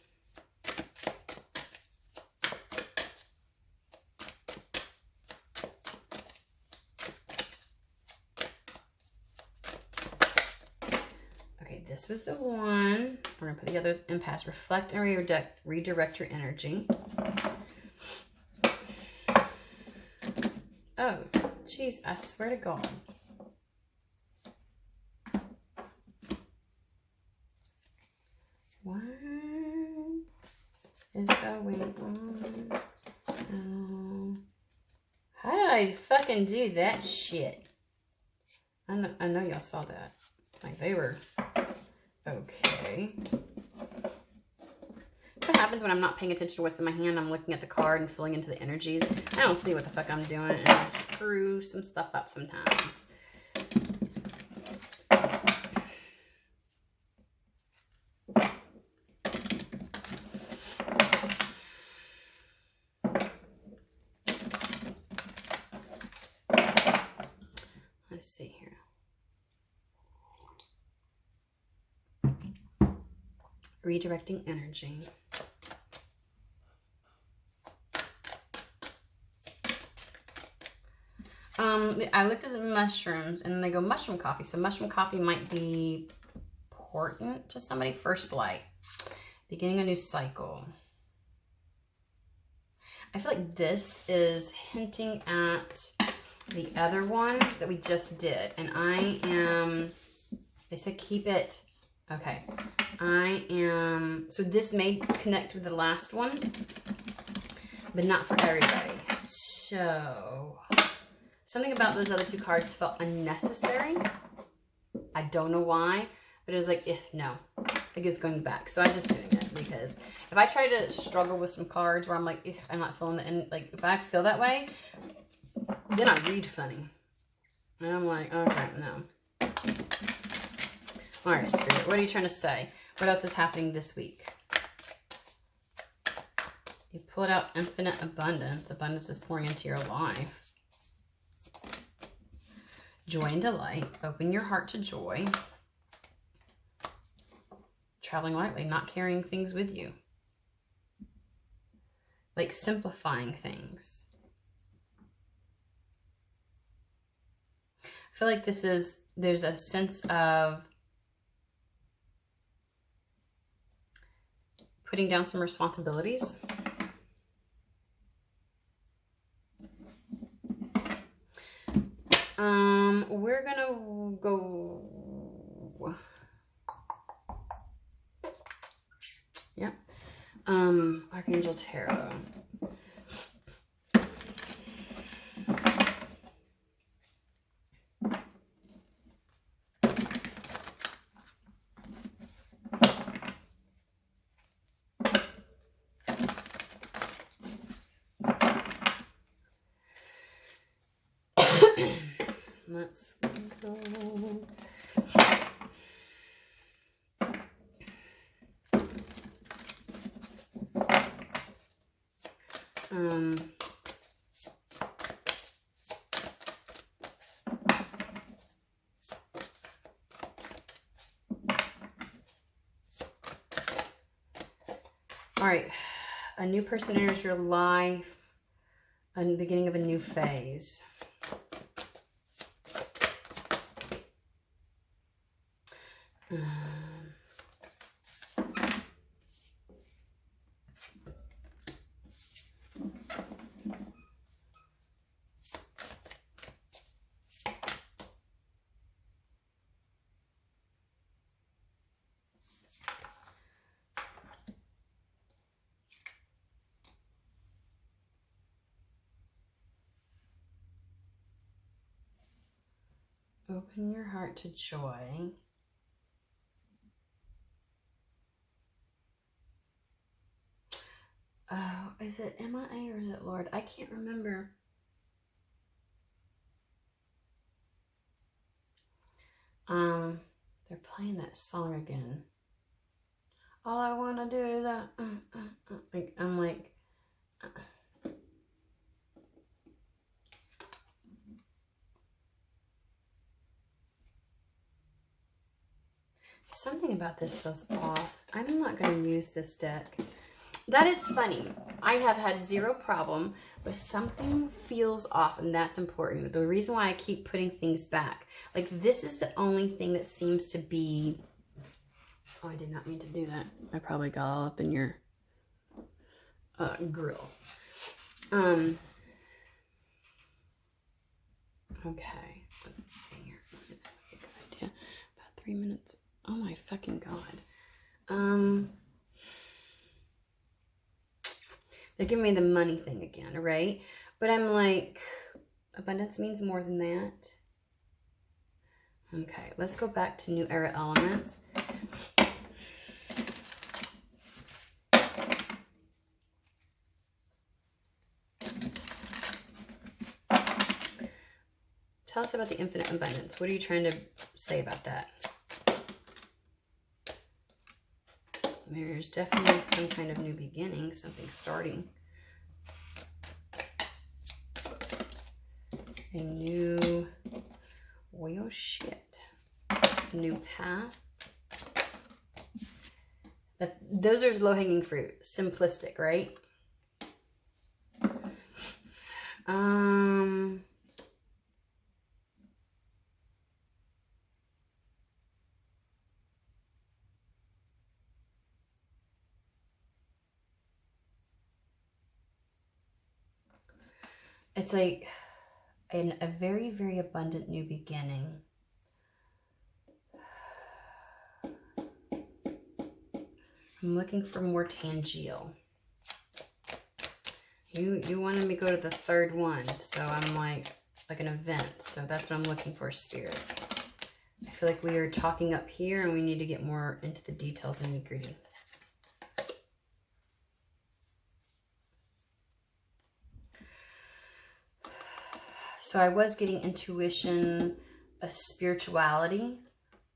Okay, this was the one. We're going to put the others in past. Reflect and redirect your energy. Oh, jeez, I swear to God. What is going on? Oh. How did I fucking do that shit? I know y'all saw that. Like, they were okay. What happens when I'm not paying attention to what's in my hand? I'm looking at the card and filling into the energies. I don't see what the fuck I'm doing, and I screw some stuff up sometimes. Let's see here. Redirecting energy. I looked at the mushrooms, and they go mushroom coffee. So mushroom coffee might be important to somebody. First light. Beginning a new cycle. I feel like this is hinting at the other one that we just did. And I am, they said keep it. Okay. I am, so this may connect with the last one, but not for everybody. So, something about those other two cards felt unnecessary. I don't know why, but it was like, no, like it's going back. So I'm just doing it because if I try to struggle with some cards where I'm like, I'm not feeling the, and like if I feel that way, then I read funny. And I'm like, okay, no. All right, Spirit, what are you trying to say? What else is happening this week? You pulled out infinite abundance. Abundance is pouring into your life. Joy and delight. Open your heart to joy. Traveling lightly, not carrying things with you. Like simplifying things. I feel like there's a sense of putting down some responsibilities. We're gonna go. Yeah. Archangel Tarot. Let's go. All right, a new person enters your life, a beginning of a new phase. Open your heart to joy. Oh, is it MIA or is it Lord? I can't remember. They're playing that song again. All I want to do is like, I'm like, something about this feels off. I'm not going to use this deck. That is funny. I have had zero problem, but something feels off, and that's important. The reason why I keep putting things back. Like, this is the only thing that seems to be... Oh, I did not mean to do that. I probably got all up in your grill. Okay. Let's see here. Good idea. About 3 minutes. Oh my fucking God. They're giving me the money thing again, right? But I'm like, abundance means more than that. Okay, let's go back to New Era Elements. Tell us about the infinite abundance. What are you trying to say about that? There's definitely some kind of new beginning, something starting. A new, oh shit, new path. Those are low-hanging fruit, simplistic, right? It's like a very, very abundant new beginning. I'm looking for more tangible. You wanted me to go to the third one, so I'm like an event. So that's what I'm looking for, Spirit. I feel like we are talking up here and we need to get more into the details and nitty-gritty. So I was getting intuition, a spirituality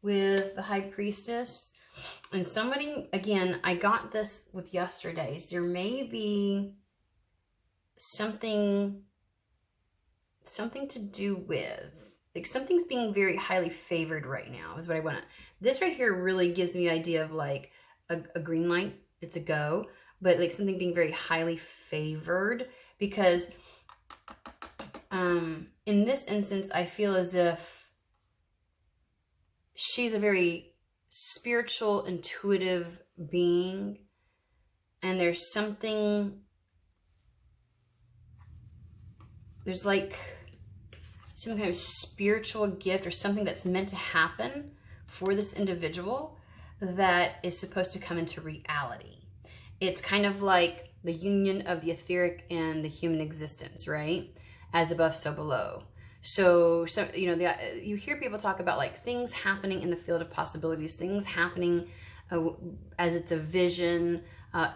with the High Priestess. And somebody, again, I got this with yesterday's. There may be something to do with, like, something's being very highly favored right now is what I want to. This right here really gives me the idea of like a green light. It's a go. But like something being very highly favored because... in this instance, I feel as if she's a very spiritual, intuitive being, and there's like some kind of spiritual gift or something that's meant to happen for this individual that is supposed to come into reality. It's kind of like the union of the etheric and the human existence, right? As above, so below. So you know, you hear people talk about like things happening in the field of possibilities, things happening as it's a vision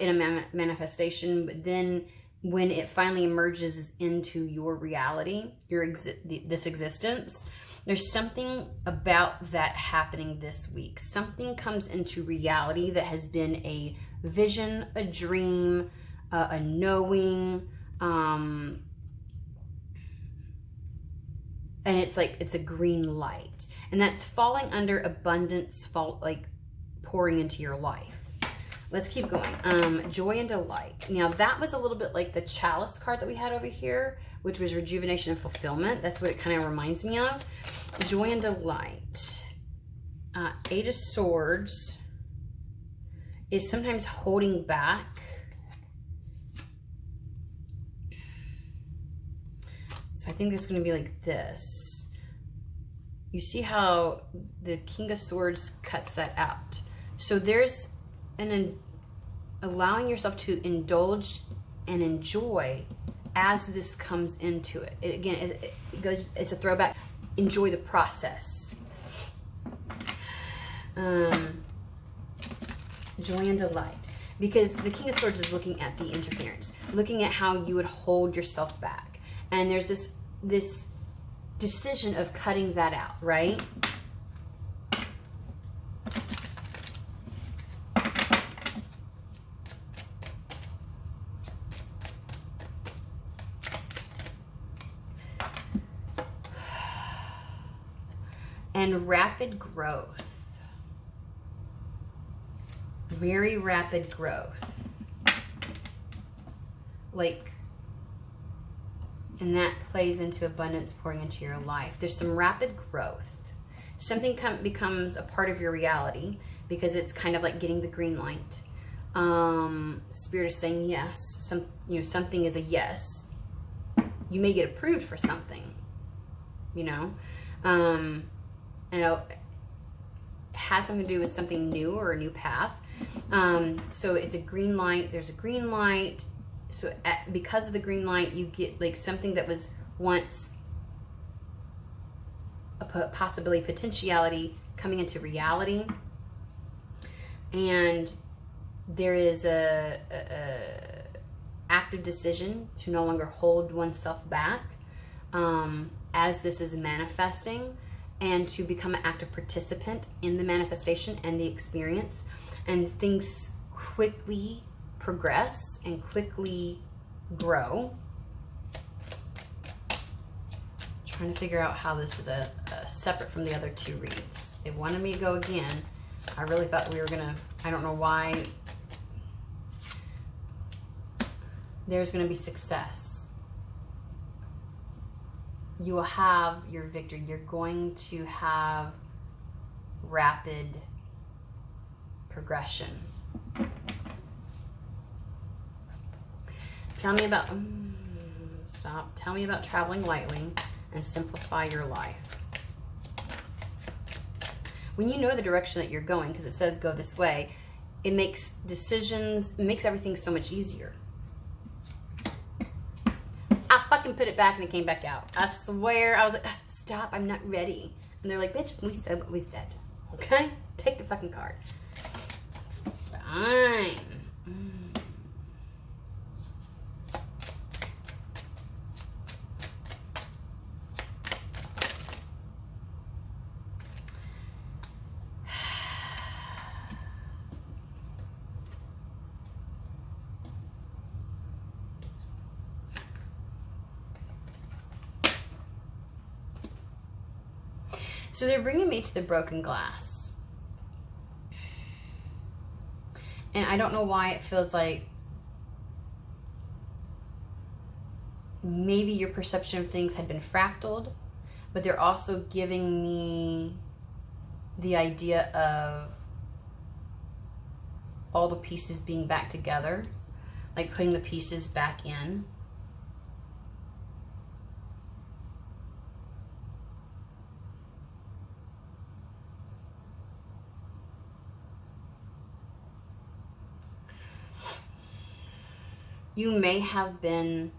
in a manifestation, but then when it finally emerges into your reality, this existence, there's something about that happening this week. Something comes into reality that has been a vision, a dream, a knowing, and it's like it's a green light, and that's falling under abundance, like pouring into your life. Let's keep going. Joy and delight. Now that was a little bit like the chalice card that we had over here, which was rejuvenation and fulfillment. That's what it kind of reminds me of. Joy and delight. 8 of Swords is sometimes holding back. So I think it's going to be like this. You see how the King of Swords cuts that out. So there's allowing yourself to indulge and enjoy as this comes into it. It goes, it's a throwback. Enjoy the process. Joy and delight. Because the King of Swords is looking at the interference, looking at how you would hold yourself back. And there's this decision of cutting that out, right? And rapid growth. Very rapid growth. Like, and that plays into abundance pouring into your life. There's some rapid growth. Something becomes a part of your reality because it's kind of like getting the green light. Spirit is saying yes. Something is a yes. You may get approved for something, and it has something to do with something new or a new path. So it's a green light. There's a green light. So because of the green light, you get like something that was once a possibility, potentiality coming into reality. And there is a active decision to no longer hold oneself back as this is manifesting, and to become an active participant in the manifestation and the experience. And things quickly progress and quickly grow. Trying to figure out how this is a separate from the other two reads. They wanted me to go again. I really thought we were gonna, I don't know why. There's gonna be success. You will have your victory. You're going to have rapid progression. Tell me about, stop. Tell me about traveling lightly and simplify your life. When you know the direction that you're going, because it says go this way, it makes decisions, it makes everything so much easier. I fucking put it back and it came back out. I swear, I was like, stop, I'm not ready. And they're like, bitch, we said what we said. Okay? Take the fucking card. Fine. So they're bringing me to the broken glass. And I don't know why it feels like maybe your perception of things had been fractaled, but they're also giving me the idea of all the pieces being back together, like putting the pieces back in. you may have been,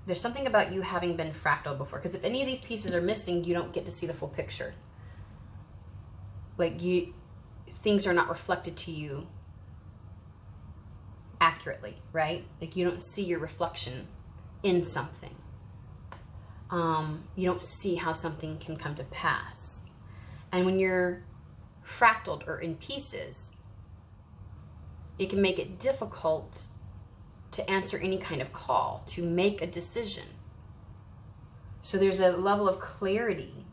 there's something about you having been fractaled before, because if any of these pieces are missing, you don't get to see the full picture. Like things are not reflected to you accurately, right? Like you don't see your reflection in something. You don't see how something can come to pass. And when you're fractaled or in pieces, it can make it difficult to answer any kind of call, to make a decision. So there's a level of clarity,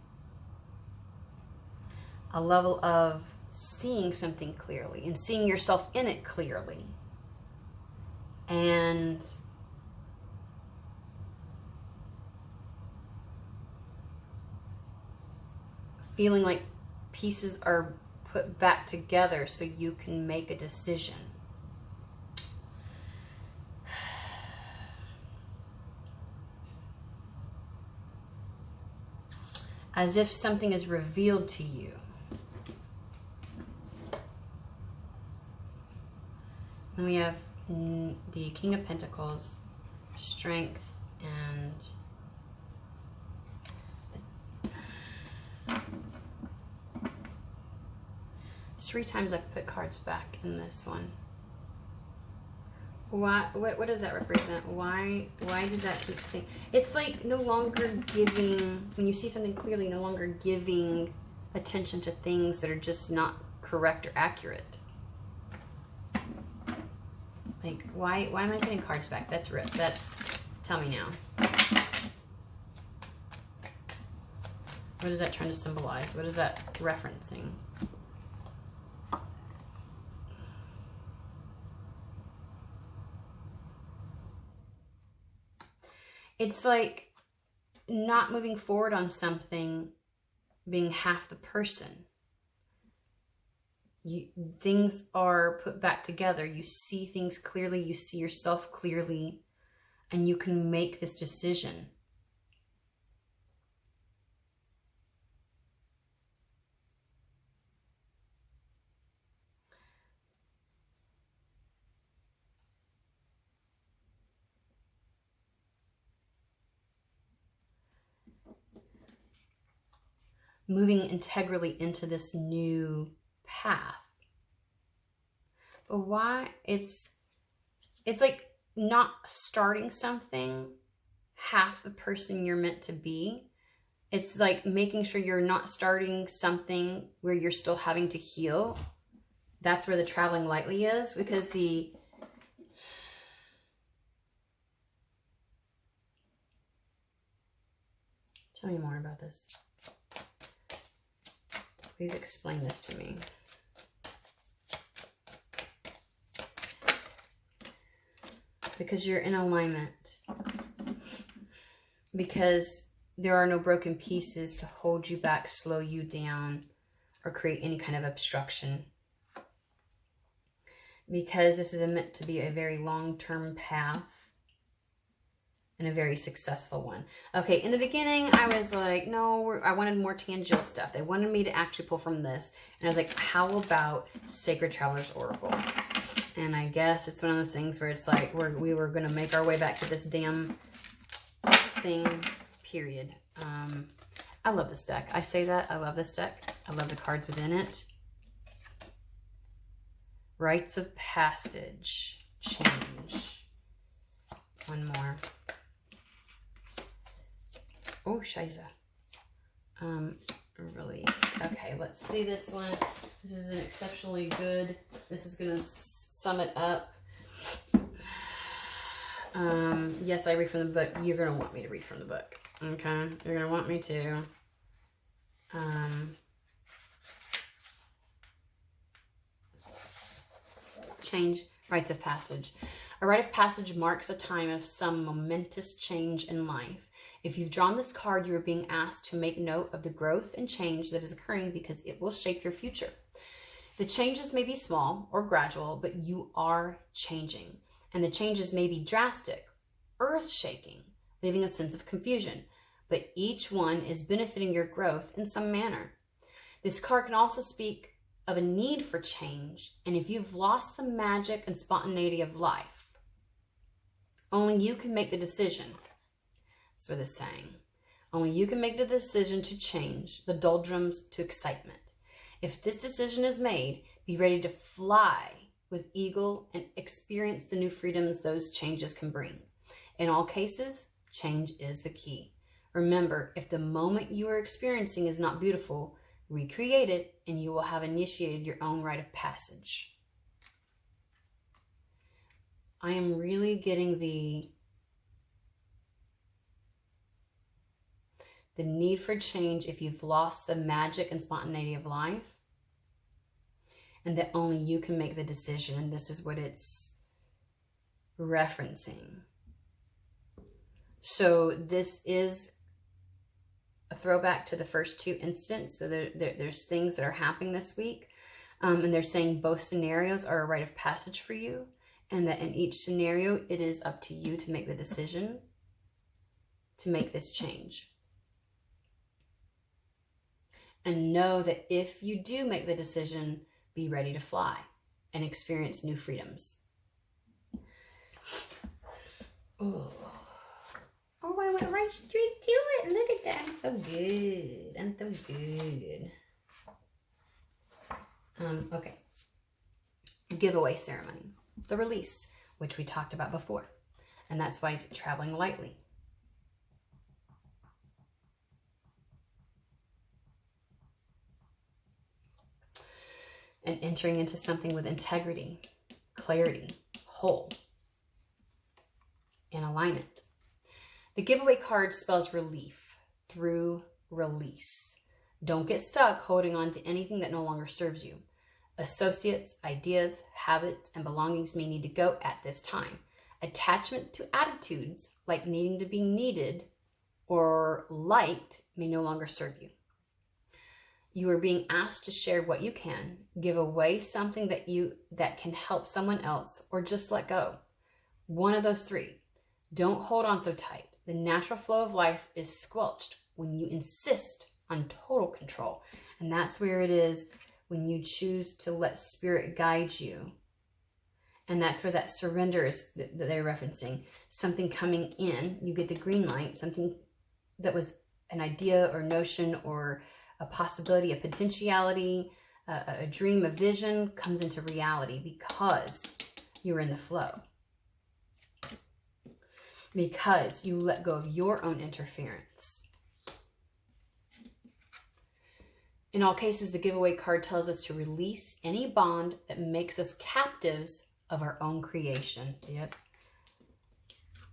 a level of seeing something clearly and seeing yourself in it clearly. And feeling like pieces are put back together so you can make a decision. As if something is revealed to you. And we have the King of Pentacles, Strength, and it's 3 times I've put cards back in this one. Why? What does that represent? Why does that keep saying? It's like no longer giving, when you see something clearly, no longer giving attention to things that are just not correct or accurate. Like, why am I putting cards back? That's, tell me now. What is that trying to symbolize? What is that referencing? It's like not moving forward on something being half the person. Things are put back together. You see things clearly. You see yourself clearly. And you can make this decision. Moving integrally into this new path. But why? It's like not starting something half the person you're meant to be. It's like making sure you're not starting something where you're still having to heal. That's where the traveling lightly is, because the tell me more about this. Please explain this to me. Because you're in alignment. Because there are no broken pieces to hold you back, slow you down, or create any kind of obstruction. Because this is meant to be a very long-term path. And a very successful one. Okay, in the beginning, I was like, no, I wanted more tangible stuff. They wanted me to actually pull from this. And I was like, how about Sacred Traveler's Oracle? And I guess it's one of those things where it's like, we were going to make our way back to this damn thing, period. I love this deck. I say that. I love this deck. I love the cards within it. Rites of Passage. Change. One more. Oh, Shiza. Release. Okay, let's see this one. This is an exceptionally good. This is going to sum it up. Yes, I read from the book. You're going to want me to read from the book. Okay? You're going to want me to. Change. Rites of Passage. A rite of passage marks a time of some momentous change in life. If you've drawn this card, you are being asked to make note of the growth and change that is occurring because it will shape your future. The changes may be small or gradual, but you are changing. And the changes may be drastic, earth-shaking, leaving a sense of confusion. But each one is benefiting your growth in some manner. This card can also speak of a need for change, and if you've lost the magic and spontaneity of life, Only you can make the decision. That's what it's saying. Only you can make the decision to change the doldrums to excitement. If this decision is made, be ready to fly with eagle and experience the new freedoms those changes can bring. In all cases, change is the key. Remember, if the moment you are experiencing is not beautiful, recreate it and you will have initiated your own rite of passage. I am really getting the need for change if you've lost the magic and spontaneity of life, and that only you can make the decision. And this is what it's referencing. So this is a throwback to the first two incidents. So there's things that are happening this week. And they're saying both scenarios are a rite of passage for you. And that in each scenario, it is up to you to make the decision to make this change. And know that if you do make the decision, be ready to fly and experience new freedoms. Oh, I went right straight to it. Look at that. I'm so good. I'm so good. Okay. Giveaway ceremony. The release, which we talked about before. And that's why traveling lightly. And entering into something with integrity, clarity, whole, and alignment. The giveaway card spells relief through release. Don't get stuck holding on to anything that no longer serves you. Associates, ideas, habits, and belongings may need to go at this time. Attachment to attitudes like needing to be needed or liked may no longer serve you. You are being asked to share what you can, give away something that can help someone else, or just let go. One of those three. Don't hold on so tight. The natural flow of life is squelched when you insist on total control. And that's where it is when you choose to let spirit guide you. And that's where that surrender is that they're referencing. Something coming in, you get the green light, something that was an idea or notion or a possibility, a potentiality, a dream, a vision comes into reality because you're in the flow. Because you let go of your own interference. In all cases, the giveaway card tells us to release any bond that makes us captives of our own creation. Yep.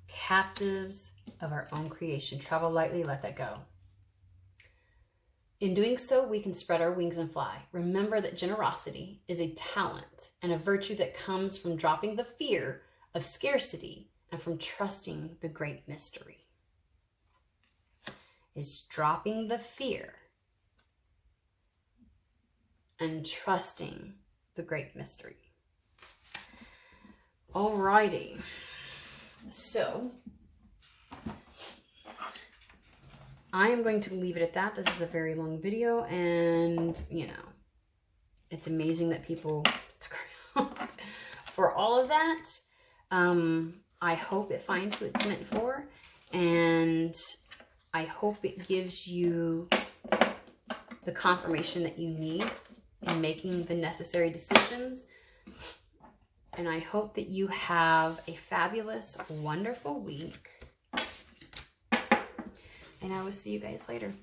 Captives of our own creation. Travel lightly, let that go. In doing so, we can spread our wings and fly. Remember that generosity is a talent and a virtue that comes from dropping the fear of scarcity and from trusting the great mystery. Is dropping the fear and trusting the great mystery. Alrighty. So I am going to leave it at that. This is a very long video, and you know, it's amazing that people stuck around for all of that. I hope it finds what it's meant for, and I hope it gives you the confirmation that you need in making the necessary decisions. And I hope that you have a fabulous, wonderful week. And I will see you guys later.